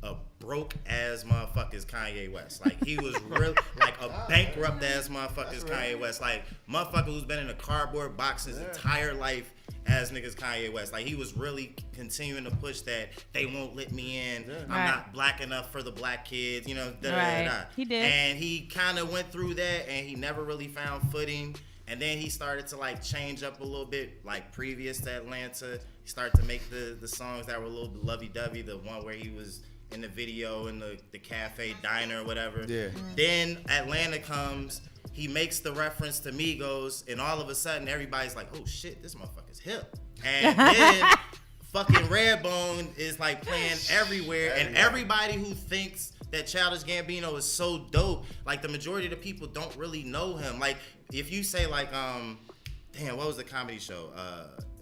a broke ass motherfucker's Kanye West. Like he was real like a bankrupt ass motherfucker's Kanye West. Like motherfucker who's been in a cardboard box his entire life as niggas Kanye West. Like he was really continuing to push that they won't let me in. I'm not black enough for the black kids. You know, He did. And he kind of went through that, and he never really found footing. And then he started to like change up a little bit, like previous to Atlanta. He started to make the songs that were a little lovey-dovey. The one where he was in the video in the cafe diner or whatever. Yeah. Then Atlanta comes. He makes the reference to Migos, and all of a sudden everybody's like, "Oh shit, this motherfucker's hip." And then fucking Redbone is like playing everywhere, and everybody who thinks that Childish Gambino is so dope, like the majority of the people don't really know him. Like if you say like, damn, what was the comedy show?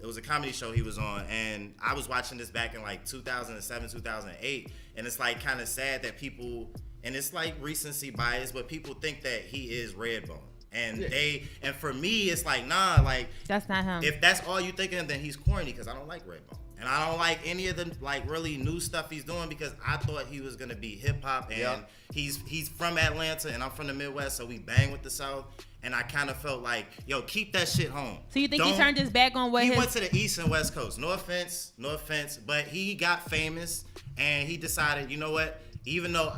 it was a comedy show he was on, and I was watching this back in like 2007, 2008, and it's like kind of sad that people, and it's like recency bias, but people think that he is Redbone. And and for me, it's like, nah, like that's not him. If that's all you thinking, then he's corny, because I don't like Redbone. And I don't like any of the like really new stuff he's doing, because I thought he was gonna be hip hop, and he's from Atlanta and I'm from the Midwest, so we bang with the South. And I kind of felt like, yo, keep that shit home. So you think he turned his back on what he went to the East and West Coast? No offense, but he got famous and he decided, you know what? Even though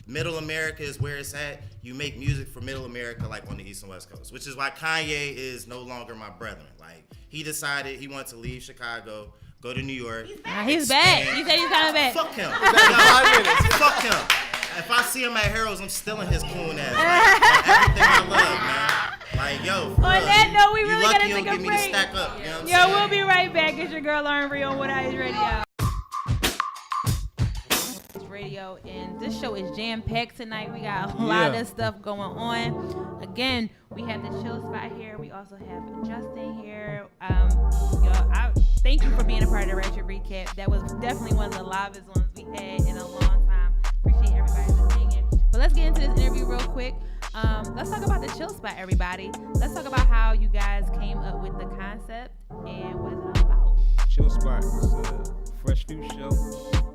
Middle America is where it's at, you make music for Middle America, like on the East and West Coast, which is why Kanye is no longer my brethren. Like, he decided he wanted to leave Chicago, go to New York. He's back. He said he's coming back. Fuck him. Fuck him. If I see him at Harrow's, I'm still in his coon ass. Like, everything I love, man. Like, yo, for on real, that note, we really gotta take take a break. break. Stack up, you know what I'm Yo, saying? we'll be right back. It's your girl Lauren Rei on What Eyes Radio. Radio, and this show is jam-packed tonight. We got a lot of stuff going on. Again, we have the chill spot here. We also have Justin here. I thank you for being a part of the Ratchet Recap. That was definitely one of the livest ones we had in a long time. Appreciate everybody's opinion. But let's get into this interview real quick. Let's talk about the chill spot, everybody. Let's talk about how you guys came up with the concept and what is it all about. Chill spot is a fresh new show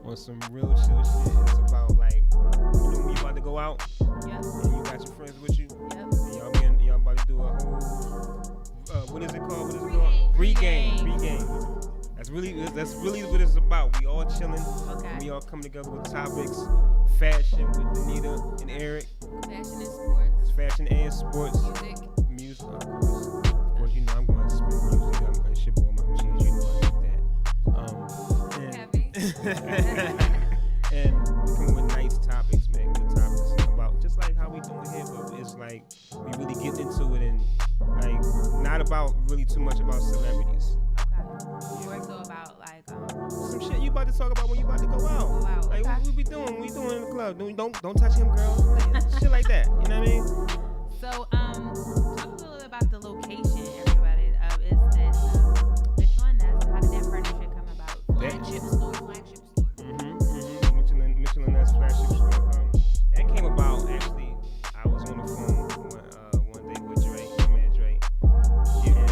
on some real chill shit. It's about like, you know, when you about to go out and you got your friends with you. And y'all about to do a whole what is it called? Regame. That's really what it's about. We all chilling. And we all come together with topics. Fashion with Anita and Eric. Fashion and sports. Music. Of course, you know I'm going to spit music. I'm going to shit boy my cheese. You know I like that. And we come with nice topics, man. Good topics about just like how we doing here, but it's like we really get into it and like not about really too much about celebrities. More so about like some shit you about to talk about when you about to go out. Like what we be doing? What we doing in the club? Don't touch him, girl. Shit like that. You know what I mean? So talk a little bit about the location, everybody. Is Mitchell Ness? How did that partnership come about? Flagship store. Mitchell Ness flagship store. That came about actually. I was on the phone one day with Drake, my man Drake, and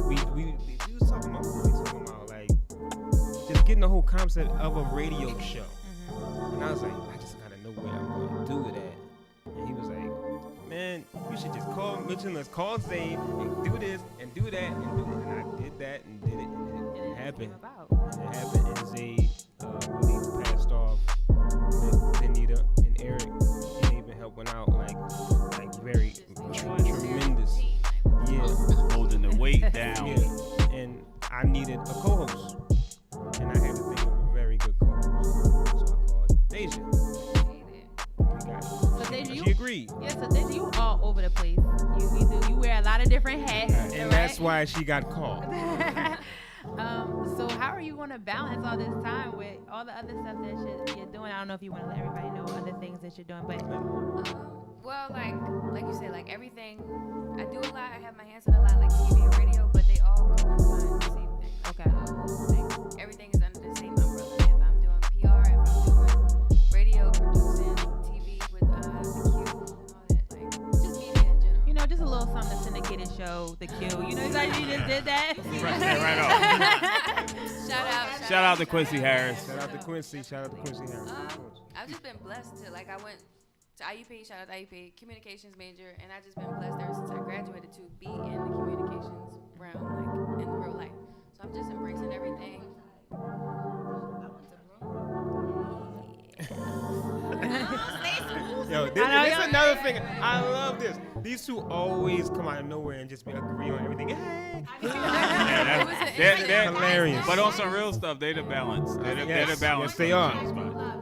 we was talking about what we talking about, like just getting the whole concept of a radio show. And I was like, I just gotta know what I'm gonna do with that. And he was like, man, you should just call Mitchell Ness, call Zayn, and do this and do that and do it. And I did that and did it, and it happened. And it happened, and Zayn really passed off with Anita and Eric, and they've been helping out like very tremendous. Yeah, holding the weight down. Yeah, and I needed a co-host, and I had to think of a very good co-host, so I called Deja. We got it. So Deja, she agreed. Yeah, so Deja, you all over the place. You wear a lot of different hats, and right? that's why she got called. So how are you going to balance all this time with all the other stuff that you're doing? I don't know if you want to let everybody know other things that you're doing, but well, like you said, like everything, I do a lot. I have my hands in a lot, like TV and radio, but they all coincide the same thing. Okay. Like everything is under the same umbrella. If I'm doing PR, if I'm doing radio, producing, TV with the Q, all that, like just media in general. you know, just a little something to syndicated show, the Q. You know, like you just did that. Right on. Shout out to Quincy Harris. Shout out to Quincy. Harris. I've just been blessed to, like, I went to IUP, shout out to IUP, communications major, and I've just been blessed ever since I graduated to be in the communications realm, like, in real life. So I'm just embracing everything. Yo, this is another thing. I love this. These two always come out of nowhere and just agree on everything. Hey. They're hilarious. But on some real stuff, they're the balance. They're the balance. Yes, they are.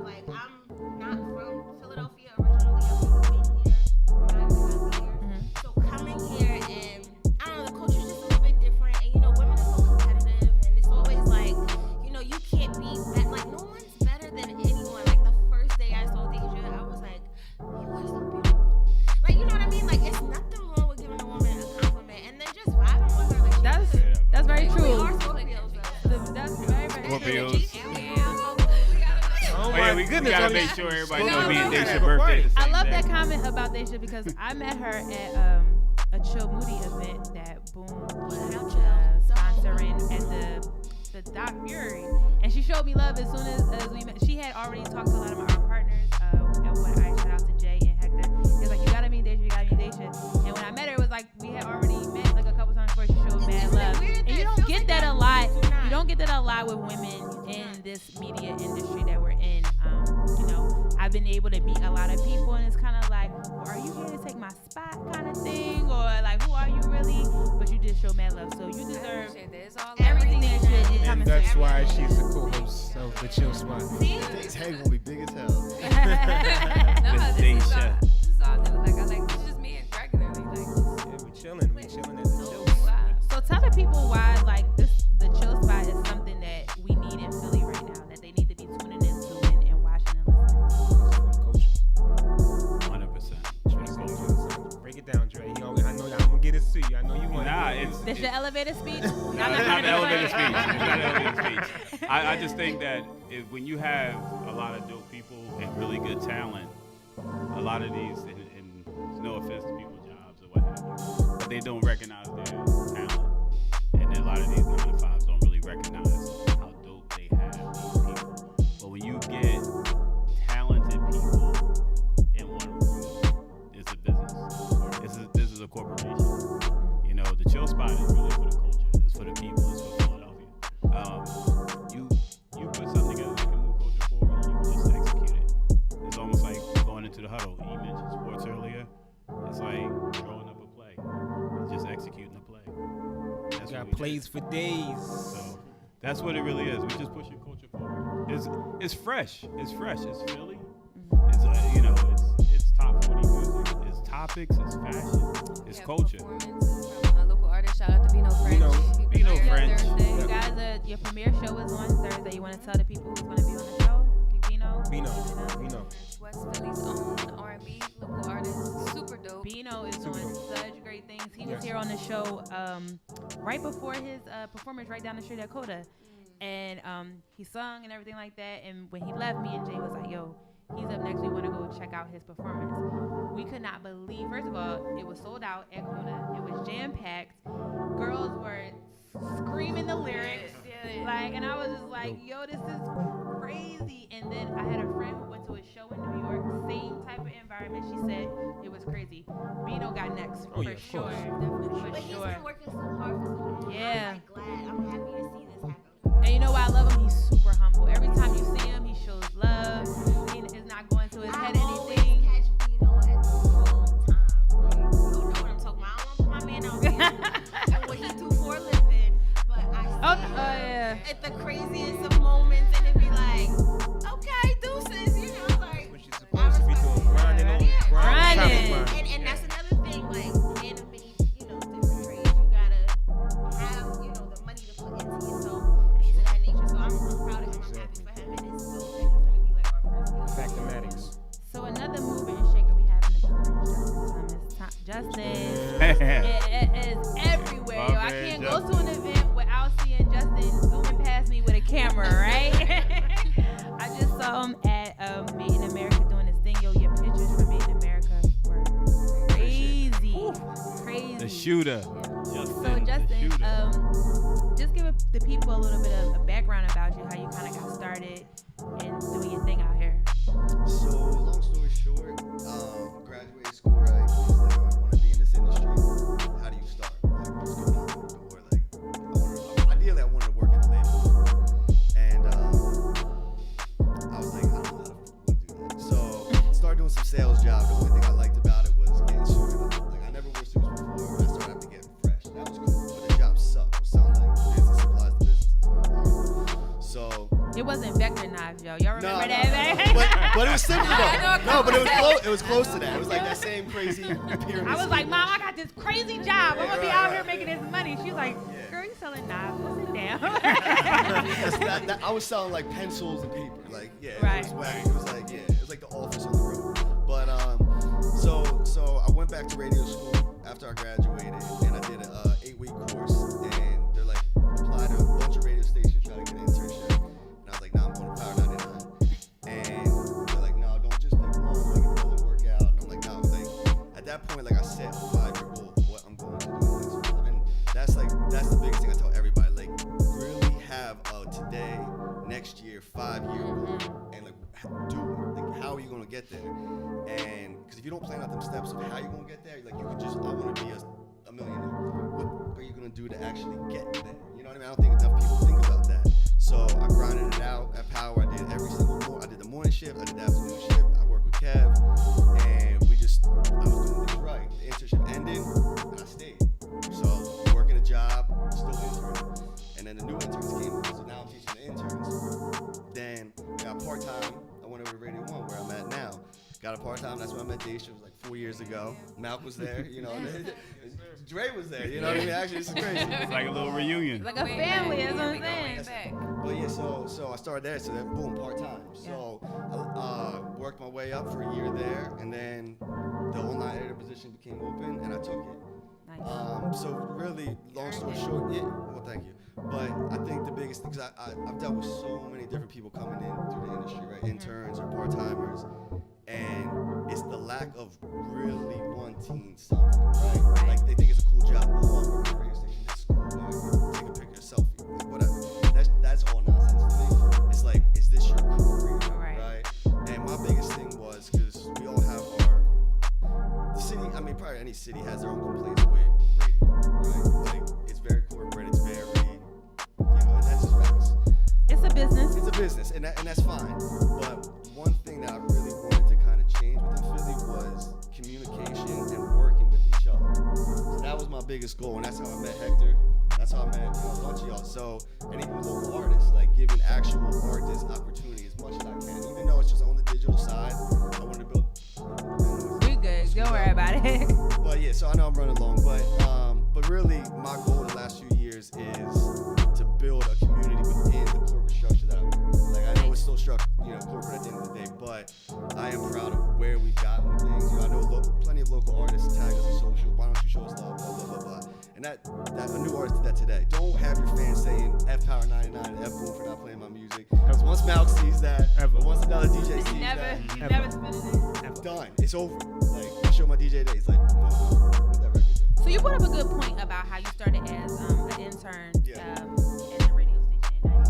Like, I'm not from Philadelphia originally. I've been here when I was here. So coming here and I don't know, the culture's just a little bit different. And you know, women are so competitive, and it's always like, you know, you can't be that. Like, no one's better than anyone. Like the first day I saw Deja, I was like, you are so beautiful. Like, you know what I mean? Like, it's nothing wrong with giving a woman a compliment and then just vibing with her. Like, That's very Scorpios. Oh Oh, yeah, my we goodness. gotta make sure everybody knows me and No, Daisha no. birthday. I love that comment about Daisha because I met her at a Chill Moody event that Boom was sponsoring at the Doc Fury, and she showed me love as soon as we met. She had already talked to a lot of our partners. And when I shout out to Jay and Hector, he was like, "You gotta meet Daisha, you gotta meet Daisha." And when I met her, it was like we had already met like a couple times before. She showed mad love, and you don't get that a lot. You don't get that a lot with women in this media industry that we're in. You know, I've been able to meet a lot of people, and it's kind of like, well, are you here to take my spot kind of thing, or like, who are you really? But you just show mad love, so you deserve everything that should come And into that's why she's the co-host of the Chill Spot. Dave's head gonna be big as hell. No, Miss this is Daisha. all new. Like I like this is just me and regularly. Like Yeah, we chilling at the Chill Spot. So tell the people why like the Chill Spot is something that we need in Philly right now, that they need to be tuning into and watching and listening to. 100%. Break it down, Dre. I know I'm gonna get it to you. I know you want. Nah, it's This your elevator speech? No, it's not the elevator speech. It's not the elevator speech. I just think that when you have a lot of dope people and really good talent, a lot of these, and no offense to people's jobs or what have you, but they don't recognize their talent. And a lot of these 9-to-5s don't really recognize how dope they have these people. But when you get talented people in one room, it's a business. This is a corporation. You know, the Chill Spot is really for the culture. It's for the people. It's for Philadelphia. You put something together that can move culture forward, and you just execute it. It's almost like going into the huddle. You mentioned sports earlier. It's like throwing up a play. It's just executing a play. That's Got what we plays for days. so that's what it really is. We just pushing culture forward. It's fresh. It's fresh. It's Philly. It's it's top 40 music. It's topics. It's fashion. It's culture. Performances from a local artist. Shout out to Bino French. Bino He'll be here French. Thursday. You guys, your premiere show is on Thursday. You want to tell the people who's going to be on the show? Bino. West Philly's own R&B local artist. Super dope. Bino is doing such great things. He was here on the show right before his performance right down the street at Coda. And he sung and everything like that. And when he left, me and Jay was like, yo, he's up next. We want to go check out his performance. We could not believe, first of all, it was sold out at Coda. It was jam-packed. Girls were screaming the lyrics. Like, and I was just like, yo, this is crazy. And then I had a friend who went to a show in New York, same type of environment. She said it was crazy. Bino got next for yeah, of sure. course. For But he's sure. been working so hard for so long. Yeah. I'm like glad. I'm happy to see this happen. And you know why I love him? He's super humble. Every time you see him, he shows love. He is not going to his head I always anything. catch Bino at the wrong time. Like, you know what I'm talking about. I don't want to put my man out there and what he do for a living, but I see him Yeah. at the craziest of moments, and it be like, okay, deuces, you know, like. What she's supposed to be doing, grinding on, Grinding. And that's another thing, like in many, different trades, you gotta have, the money to put into yourself, things of that nature. So I'm proud of him. I'm happy for him, and it's so that he's gonna be like our first guest. Factomatics. So another mover and shaker we have in the building is Justin. It is everywhere, yo. I can't go to an event without seeing Justin zooming past me with a camera, right? I just saw him at Made in America doing his thing, yo. Your pictures from Made in America were crazy. Crazy. The shooter. So Justin, Justin, the shooter. just give the people a little bit of a background about you, how you kind of got started and doing your thing out here. So, long story short, graduated school, right? It's like, I want to be in this industry. How do you start? Like, what's going on the door? Like, ideally, I wanted to work in the label. And I was like, I don't know how to do that. So, started doing some sales jobs. The only thing I liked about it was getting suited up. Like, I never wore suits before. And I started having to get fresh. That was cool. But the job sucked. It sounded like business supplies to businesses. So, It wasn't vector knives, yo. Y'all remember that, man? but it was similar though. No, but it was close to that. It was like that same crazy pyramid. I was like, Mom, I got this crazy job. I'm gonna be Right, out right. here making this money. She's like, girl, you selling knives. Go sit down. I was selling like pencils and paper. Like, yeah, Right. it was wacky. It was like, it was like the office on the road. But so I went back to radio school after I graduated, and I did an 8-week course. And they're like, apply to a bunch of radio stations, try to get an internship. 3-year, 5-year goal, and like how are you gonna get there? And because if you don't plan out them steps of how you're gonna get there, like you could just, I want to be a millionaire. What are you gonna do to actually get there? You know what I mean? I don't think enough people think about that. So I grinded it out at Power. I did every single morning. I did the morning shift. I did the afternoon shift. I worked with Kev, and I was doing things right. The internship ended, and I stayed. So working a job, still interning. And then the new interns came, so now I'm teaching the interns. Then I got part-time. I went over to Radio 1, where I'm at now. Got a part-time, that's when I met Daisha. It was like 4 years ago. Malk was there, you know. Dre was there, you know what I mean? Actually, this is crazy. It's like a little reunion. Like a family, that's what I'm saying. But yeah, so I started there, so then boom, part-time. So I worked my way up for a year there, and then the online editor position became open, and I took it. Nice. So really, long story short, yeah, well, thank you. But I think the biggest thing, because I've dealt with so many different people coming in through the industry, right? Interns or part-timers. And it's the lack of really wanting something, right? Like they think it's a cool job. Oh, I work at a radio station. It's cool. Take a picture, a selfie, like, whatever. That's all nonsense to me. It's like, is this your career, right? And my biggest thing was, because we all have the city. I mean, probably any city has their own complaints with radio, right? Like it's very corporate. It's very, and that's just facts. It's a business. It's a business, and that's fine. But one thing that I really wanted to kind of change within Philly was communication and working with each other. So that was my biggest goal, and that's how I met Hector. That's how I met a bunch of y'all. So, and even local artists, like giving actual artists opportunity as much as I can. Even though it's just on the digital side, I wanted to build. We good. Don't worry about it. But yeah, so I know I'm running long, but really my goal the last few years is to build a community within the corporate structure that I work with. Like I know it's still corporate at the end of the day, but I am proud of where we've gotten with things. I know plenty of local artists tag us on social. Why don't you show us love? Blah blah blah blah. And that a new artist did that today. Don't have your fans saying F Power 99 and F Boom for not playing my music. Because once Malk sees that, or once another DJ sees that, never spinning it. Done. It's over. Like I show my DJ today. He's like, what that record do? So you brought up a good point about how you started as an intern at the radio station in 99.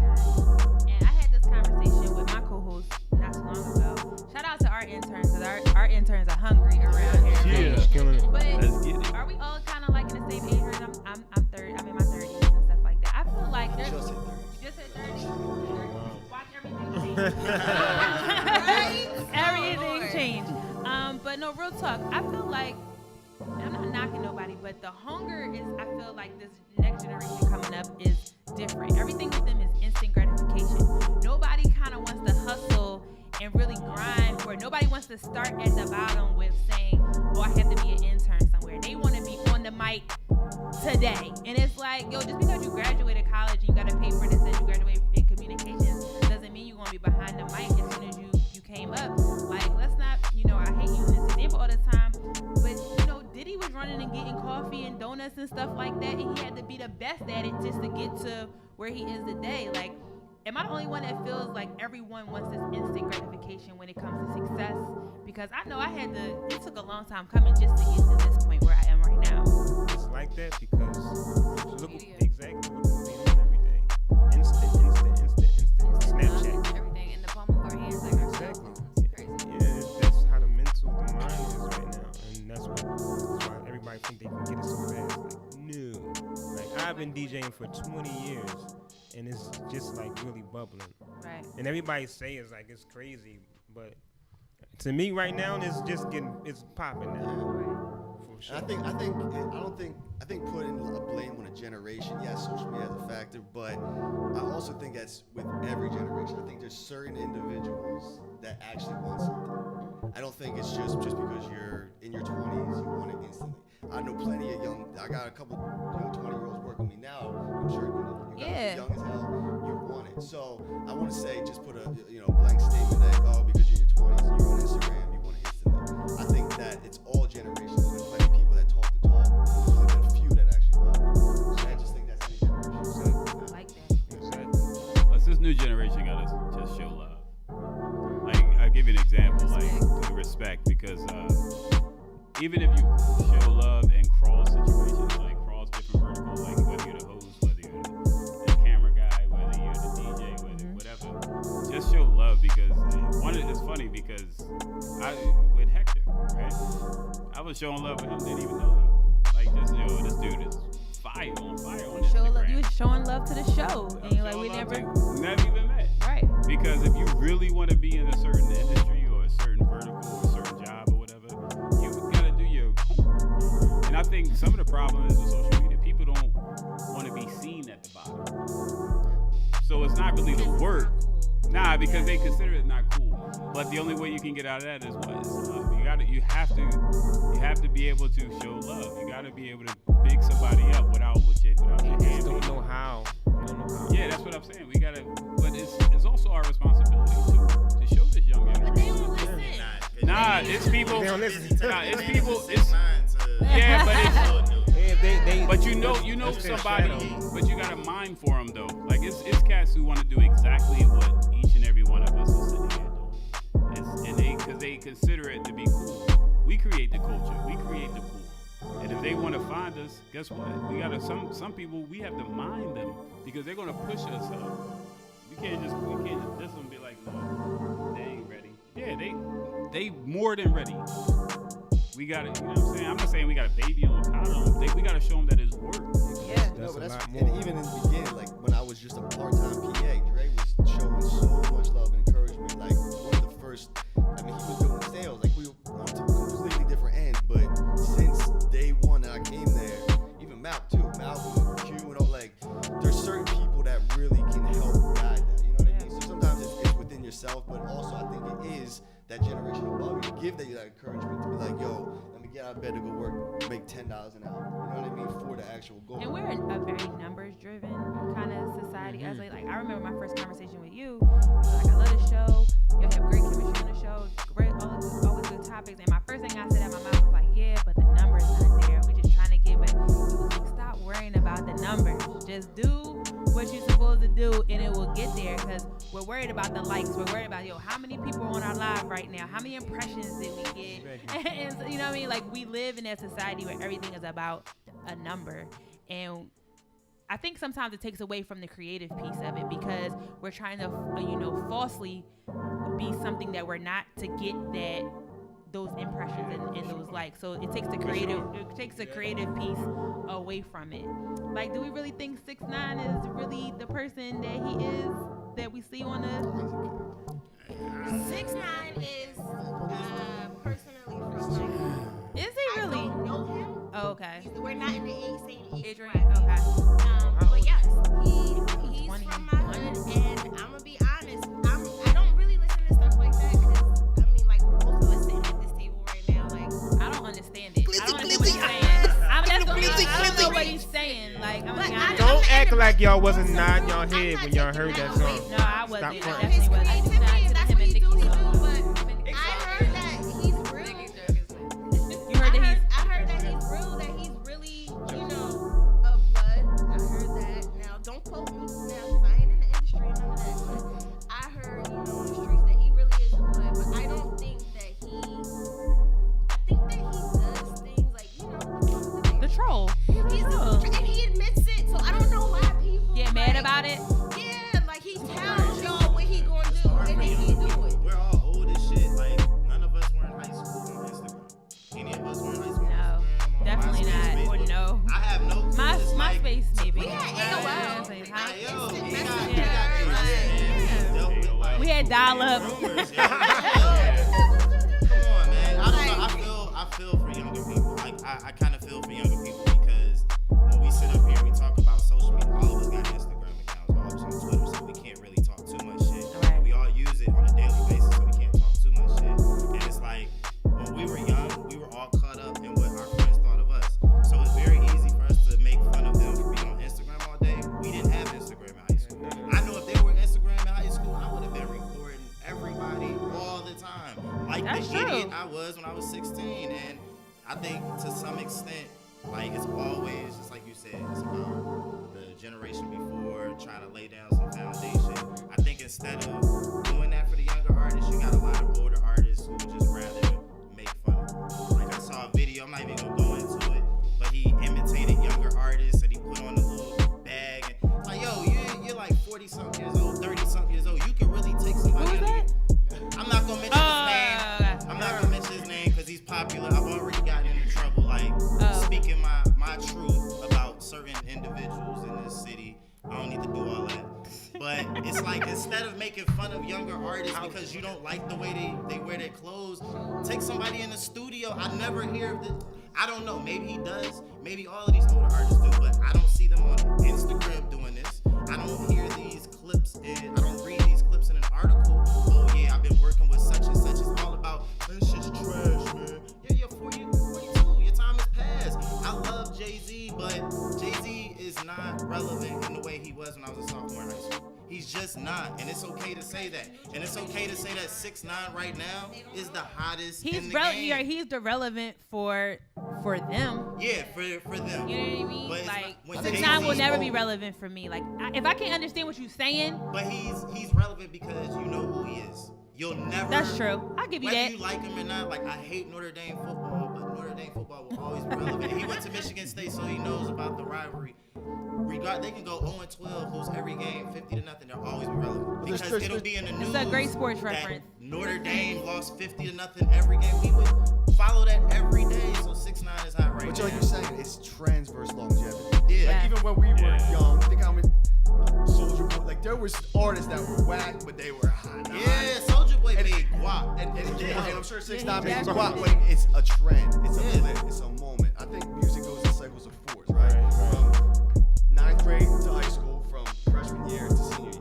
And I had this conversation with my co-host not too long ago. Shout out to our interns, because our interns are hungry around here. Yeah, killing it. But Let's get it. are we all kind of like in the same age range? I'm in my 30s and stuff like that. I feel like there's Just hit 30. just at 30. Wow. Watch everything change. Everything change. But no, real talk. I feel like, I'm not knocking nobody, but the hunger is, I feel like this next generation coming up is different. Everything with them is instant gratification. Nobody kind of wants to hustle and really grind for it. Nobody wants to start at the bottom with saying, oh, I have to be an intern somewhere. They want to be on the mic today. And it's like, yo, just because you graduated college and you got to pay for this and you graduated in communications doesn't mean you're going to be behind the mic as soon as you came up. Like, let's not, I hate using this example all the time, but, Diddy was running and getting coffee and donuts and stuff like that, and he had to be the best at it just to get to where he is today. Like, am I the only one that feels like everyone wants this instant gratification when it comes to success? Because I know it took a long time coming just to get to this point where I am right now. It's like that because look exactly what we're doing every day. Instant. Snapchat. Everything in the palm of our hands, like our cell phones. Crazy. Yeah, that's how the mind is right now, and that's why everybody think they can get it so fast. Like, no. Like I've been DJing for 20 years, and it's just like really bubbling. Right. And everybody say it's like it's crazy, but to me right now, it's popping now. Right. For sure. And I think putting a blame on a generation, yes, social media has a factor, but I also think that's with every generation. I think there's certain individuals that actually want something. I don't think it's just because you're in your 20s, you want it instantly. I know plenty of I got a couple 20-year-olds working with me now. I'm sure you guys are young as hell, you want it. So I want to say, just put a blank statement that, because you're in your 20s and you're on Instagram, you want it instantly. I think that it's all generations. There's plenty of people that talk the talk. There's only been a few that actually walk. So I just think that's any generation. I like that. Exactly. This new generation got to just show love. Like, I'll give you an example, like, to respect, because even if you show love in cross situations, like cross different verticals, like whether you're the host, whether you're the camera guy, whether you're the DJ, whatever, was showing love with him, didn't even know you. Like, this dude is fire on Instagram. You was showing love to the show, and you're like, we never even met. Right. Because if you really want to be in a certain industry or a certain vertical or a certain job or whatever, you gotta do your homework. And I think some of the problem is with social media, people don't want to be seen at the bottom. So it's not really the work. Nah, because they consider it not cool. But the only way you can get out of that is what? It's love. You have to be able to show love. You gotta be able to big somebody up without your hands. Don't know how. They don't know how. Yeah, that's what I'm saying. We gotta, but it's also our responsibility too to show this young But they generation. don't listen. Nah, it's people. They don't listen. Nah, it's people. But you know That's their somebody. shadow. But you got a mind for them though. Like it's cats who want to do exactly what each and every one of us is sitting here doing. Because they consider it to be cool. We create the culture. We create the cool. And if they want to find us, guess what? We gotta some people we have to mind them because they're gonna push us up. We can't just this one be like, no, they ain't ready. Yeah, they more than ready. We gotta, you know what I'm saying? I'm not saying we got a baby on them. We gotta show them that it's work. Yeah. No, but That's a lot and more. even in the beginning, like when I was just a part-time PA, Dre was showing so much love and encouragement. Like one of the first, he was doing sales. Like we were on two completely different ends. But since day one that I came there, even Malcolm, Q, and all, like there's certain people that really can help guide that. You know what I mean? So sometimes it's within yourself, but also I think it is that generation above you to give that encouragement to be like, yo, let me get out of bed to go work, make $10 an hour. You know what I mean? For the actual goal. And we're a very numbers-driven kind of society. As I remember my first conversation with you. You were like, I love the show. You'll have great chemistry on the show. Always good topics. And my first thing I said out my mouth was like, yeah, but the numbers not there. We're just trying to get back. He was like, stop worrying about the numbers. Just do what you're supposed to do, and it will get there. Because we're worried about the likes. We're worried about how many people are on our live right now? How many impressions did we get? And so, you know what I mean? Like we live in that society where everything is about a number, and I think sometimes it takes away from the creative piece of it because we're trying to, falsely be something that we're not to get those impressions and those likes. So it takes the creative piece away from it. Like, do we really think 6ix9ine is really the person that he is that we see on the? 6ix9ine is personally from Is he I really? don't know him. Oh, okay. We're not in the same age Adrian. bracket. Okay. But yes, he's 20, from my hood, and I'm gonna be honest. I don't really listen to stuff like that because most of us sitting at this table right now, like I don't understand it. I don't understand what he's saying. I don't know what he's saying. Like, I'm gonna be honest. Don't act like y'all wasn't nodding y'all head when y'all heard that song. No, I wasn't. Stop I fronting. definitely wasn't. I just nodded to that's him what and he do. Nicki song. But I heard that he's real. You heard that he's. I heard that he's real. That he's really, of blood. I heard that. Now, don't quote me. Now, 'cause I ain't in the industry and none of that. But I heard, on the streets that he really is of blood. But I don't think that he. I think that he does things like, The troll. and he admits it. So I don't know why people Get mad about it. Yeah, like he tells y'all what he gonna do, and then he do it. We're all old as shit. Like none of us were in high school on Instagram. Any of us were in high school on No, Instagram, on definitely MySpace, not. Or Facebook. no. I have no clue. My It's like, MySpace maybe. We had AOL. We had dial-up. Come on, man. I don't know. I feel for younger people. Like I kind of feel for younger people because when we sit up here and we talk about social media, all of us got Instagram accounts, all of us on Twitter, so we can't really talk too much shit. Right. We all use it on a daily basis, so we can't talk too much shit. And it's like when we were young, we were all caught up in what our friends thought of us. So it's very easy for us to make fun of them for being on Instagram all day. We didn't have Instagram in high school. I know if they were Instagram in high school, I would have been recording everybody all the time. Like That's the true. idiot I was when I was 16. And I think to some extent, like it's always, just like you said, it's about the generation before trying to lay down some foundation. I think instead of doing that for the younger artists, you got a lot of older artists who would just rather make fun of them. Like I saw a video, I'm not even gonna go into it, but he imitated younger artists and he put on a little bag and like, yo, you're like 40-something years old, 30-something years old. You can really take somebody. Who was that? I'm not gonna mention his name. I'm not gonna mention his name because he's popular. I've already gotten in it's like instead of making fun of younger artists because you don't like the way they wear their clothes, take somebody in the studio. I never hear of this. I don't know. Maybe he does. Maybe all of these older artists do, but I don't see them on Instagram doing this. I don't hear these clips I don't read these clips in an article. Oh yeah, I've been working with such and such. It's all about this shit's trash, man. Yeah, you're 42. Your time has passed. I love Jay-Z, but Jay-Z is not relevant in the way he was when I was a sophomore in high school. He's just not, and it's okay to say that. And it's okay to say that 6ix9ine right now is the hottest in the game. Yeah, he's the relevant for them. Yeah, for them. You know what I mean? But Like, when 6ix9ine will Jay-Z's never be old, relevant for me. Like, if I can't understand what you're saying, but he's relevant because you know who he is. You'll never. that's true. I'll give you Whether that. you like him or not, like I hate Notre Dame football, but Notre Dame football will always be relevant. He went to Michigan State, so he knows about the rivalry. They can go 0-12, lose every game 50-0. They'll always be relevant because it'll be in the news. It's a great sports that reference. Notre Dame lost 50-0 every game. We would follow that every day. So 6ix9ine is hot right But now. like you're saying, it's trends versus longevity. Yeah. Like even when we were young, think how many Soulja Boy, like there was artists that were whack, but they were hot. Yeah, Soulja Boy made guap. And I'm sure 6ix9ine Yeah, makes he guap, definitely but it's a trend. It's a blip. It's a moment. I think music goes in cycles of 4s, right? From 9th grade to high school, from freshman year to senior year.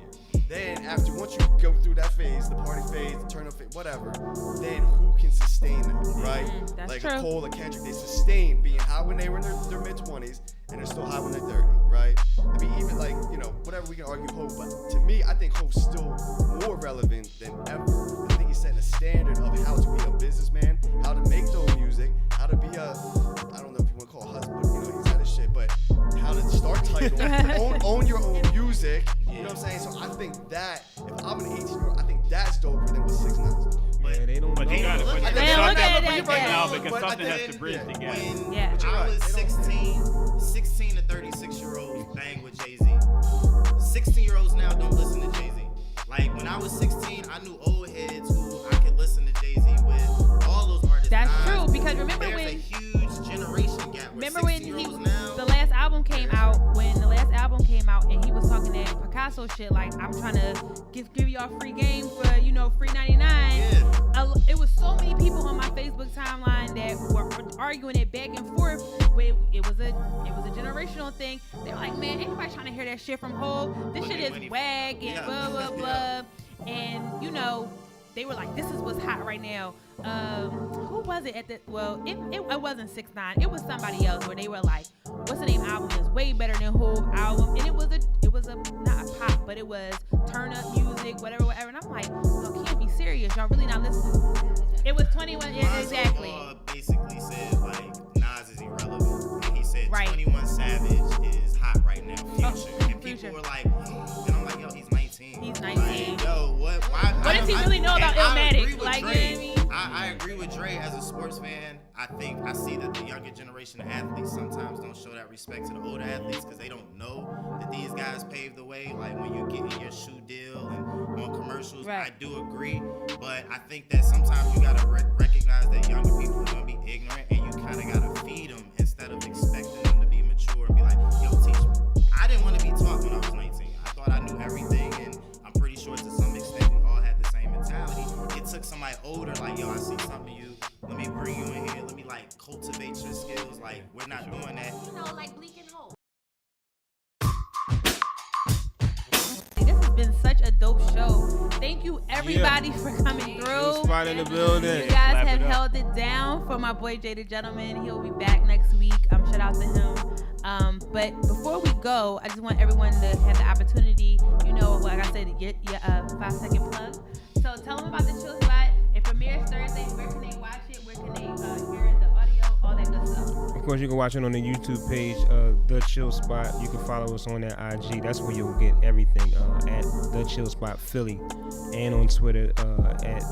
Then after once you go through that phase, the party phase, the turn up phase, whatever, then who can sustain that, right? That's like true. a Cole or Kendrick, they sustain being hot when they were in their mid-20s and they're still hot when they're 30, right? I mean, even like, whatever we can argue Hope, but to me, I think Hope's still more relevant than ever. I think he's setting a standard of how to be a businessman, how to make dope music, how to be I don't know if you want to call a husband, he's had his shit, but how to start Tidal, own your own music, you know what I'm saying? So I think that, if I'm an 18-year-old, I think that's doper than what 6ix9ine is. Yeah, they don't But know. you got to I put think They don't look at it that now way. because But something I has think- to bridge yeah. together. When Yeah. I was 16 to 36-year-olds bang with Jay-Z. 16-year-olds now don't listen to Jay-Z. Like when I was 16, I knew old heads who I could listen to Jay-Z with. All those artists. That's Nas, true, because remember there's when- a huge generation gap. Remember when the last album came out, and he was talking that Picasso shit, like, I'm trying to give y'all free game for, free 99. Yeah. It was so many people on my Facebook timeline that were arguing it back and forth, but it was a generational thing. They were like, man, ain't nobody trying to hear that shit from Hov. This shit is whack and Yeah. blah, blah, blah. And, they were like, this is what's hot right now. Who was it it wasn't 6ix9ine. It was somebody else where they were like, what's the name album is way better than Hov album. And it was a not a pop, but it was turn up music, whatever. And I'm like, no, can't be serious. Y'all really not listening. It was 21, yeah, exactly. Basically said like Nas is irrelevant. And he said Right. 21 Savage is hot right now. Future. And people Future. were like, and I'm like, yo, he's 19. He's 19. Like, yo, what? Why? What does he really know about and I agree Illmatic? with Like, you know Dre. what I mean? I agree with Dre as a sports fan. I see that the younger generation of athletes sometimes don't show that respect to the older athletes because they don't know that these guys paved the way. Like when you're getting your shoe deal and on commercials, Right. I do agree. But I think that sometimes you gotta recognize that younger people are gonna be ignorant, and you kind of gotta feed them instead of expecting them to be mature and be like, yo, teach me. I didn't want to be taught when I was 19. I thought I knew everything, and I'm pretty sure to some extent we all had the same mentality. It took somebody older, like, yo, I see something in you. Let me bring you in here. Let me like cultivate your skills. Like we're not doing that. Like Bleak and Hope. This has been such a dope show. Thank you everybody for coming through. Spot in the building. You guys Clap have it up. held it down for my boy Jay the Gentleman. He'll be back next week. Shout out to him. But before we go, I just want everyone to have the opportunity, like I said, your 5-second plug. So tell them about the Chill Spot. It premieres Thursday. Where can they watch it? Where can they hear the audio? All that good stuff. Of course, you can watch it on the YouTube page, The Chill Spot. You can follow us on that IG. That's where you'll get everything at The Chill Spot Philly, and on Twitter at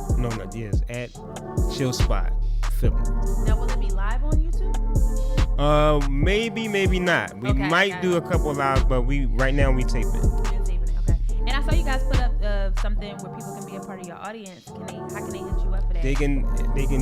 Chill Spot Philly. Now, will it be live on YouTube? Maybe not. We Okay, might got do it. a couple lives, but right now we taping. You're saving it, okay. And I saw you guys put up something where people can be a part of your audience. How can they hit you up for that? They can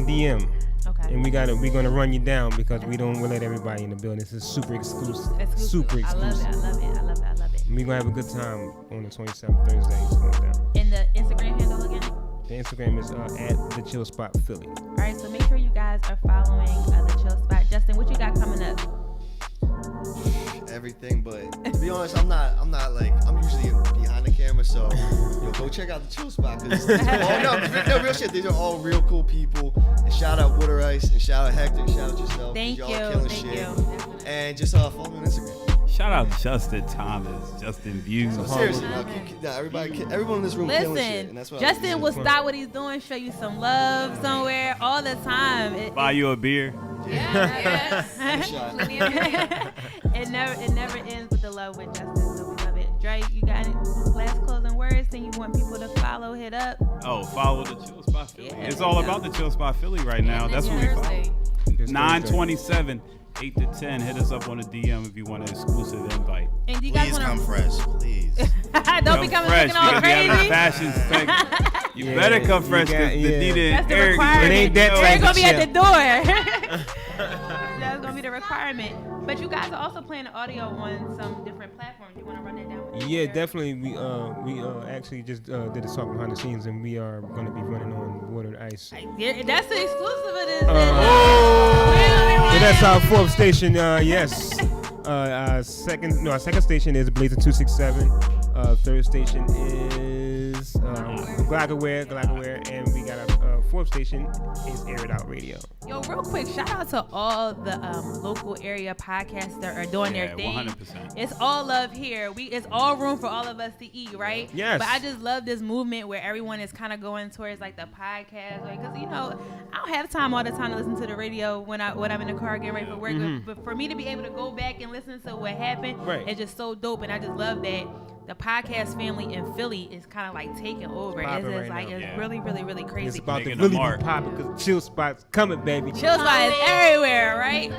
DM. Okay. And we're gonna run you down because we don't let everybody in the building. This is super exclusive. Super I exclusive. love it. We gonna have a good time on the 27th Thursday. It's going down. And the Instagram handle again? The Instagram is at the Chill Spot Philly. All right, so make sure you guys are following the Chill Spot. Justin, what you got coming up? Everything, but to be honest, I'm not like, I'm usually behind the camera, so go check out the Chill Spot, because no, real shit, these are all real cool people. And shout out Water Ice, and shout out Hector, and shout out yourself. Thank y'all you, killing thank shit. you. And just follow me on Instagram. Shout out Justin Thomas, Justin Views. So seriously, everyone in this room killing shit, and that's what Justin will stop what he's doing, show you some love somewhere all the time. Buy you a beer. Yeah. Shot. It never ends with the love with Justin, so we love it. Dre, you got any last closing words? Then you want people to follow, hit up? Oh, follow the Chill Spot Philly. Yeah, it's all about the Chill Spot Philly right now. And That's this what we Thursday. follow. This 9/27, 8 to 10. Hit us up on the DM if you want an exclusive invite. And do you guys Please come want fresh, please. to don't be coming fresh. looking all We gonna be having crazy? fashion segment. You Yeah, better come you fresh, got- because yeah. Danita That's and the Eric. requirement. It ain't that They're type gonna of be at shit. the door. That's gonna be the requirement. But you guys are also playing the audio on some different platforms. You want to run that down with me? Yeah, Eric? definitely. We actually just did a talk behind the scenes, and we are going to be running on Water and Ice. Yeah, that's the exclusive of this. So that's our fourth station. Yes. Our second station is Blazer 267. Third station is Glagaware, and we got our fourth station is Air It Out Radio. Yo, real quick, shout out to all the local area podcasts that are doing their thing. 100%. It's all love here. It's all room for all of us to eat, right? Yes. But I just love this movement where everyone is kind of going towards like the podcast, because I don't have time all the time to listen to the radio when I'm in the car getting ready for work. But for me to be able to go back and listen to what happened, Right. it's just so dope, and I just love that the podcast family in Philly is kind of like taking over. It's Popping just right like now. it's Yeah. really, really, really It's crazy. about to Making a really be mark. popping because Chill Spot's coming, baby. Chill Spot is everywhere, right?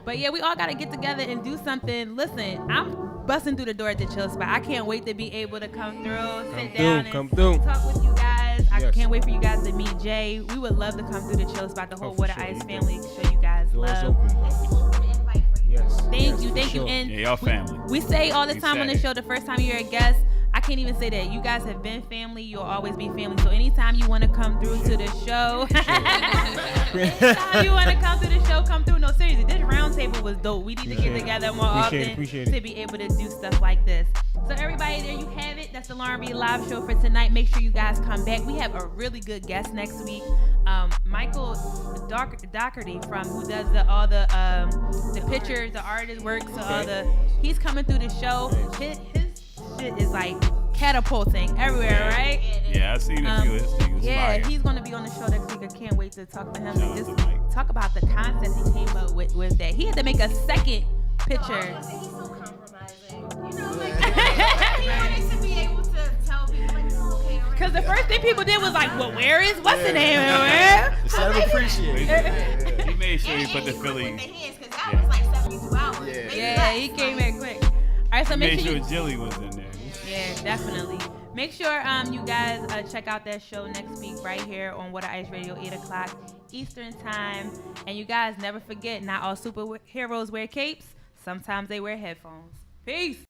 But yeah, we all gotta get together and do something. Listen, I'm busting through the door at the Chill Spot. I can't wait to be able to come through, sit down, come and through. talk with you guys. I Yes. can't wait for you guys to meet Jay. We would love to come through the Chill Spot, the whole for Water sure. Ice You family, show you guys Doors love. open. Let's see what's the invite for you. Yes. Thank you, for thank you. sure. And Yeah, y'all family. we say all the We time on said the it. show, the first time you're a guest, I can't even say that. You guys have been family. You'll always be family. So anytime you want to come through to the show, anytime you want to come through the show, come through. No, seriously, this round table was dope. We need to get together more often to be able to do stuff like this. So everybody, there you have it. That's the Lauren Rei Live Show for tonight. Make sure you guys come back. We have a really good guest next week. Michael Doherty from who does all the pictures, the artist works, he's coming through the show. His shit is like catapulting everywhere, right? Yeah, I've seen a few of his things. Yeah, Fire. he's gonna be on the show next week. I can't wait to talk to him Shout and out just to Mike. talk about the concept he came up with that. He had to make a second picture. He's so compromising. You know, like he wanted to be able to tell people, like, oh, okay, all right. Cause the first thing people did was like, well, what's the name of where? Instead of appreciate it. He made sure he And put the he Philly. with the hands, 'cause that was like 72 hours. Yeah. maybe Yeah, less. he came back quick. All right, so He make made sure sure you, Jilly was in there. yeah, definitely. Make sure you guys check out that show next week right here on Water Ice Radio, 8 o'clock Eastern time. And you guys never forget, not all superheroes wear capes. Sometimes they wear headphones. Peace.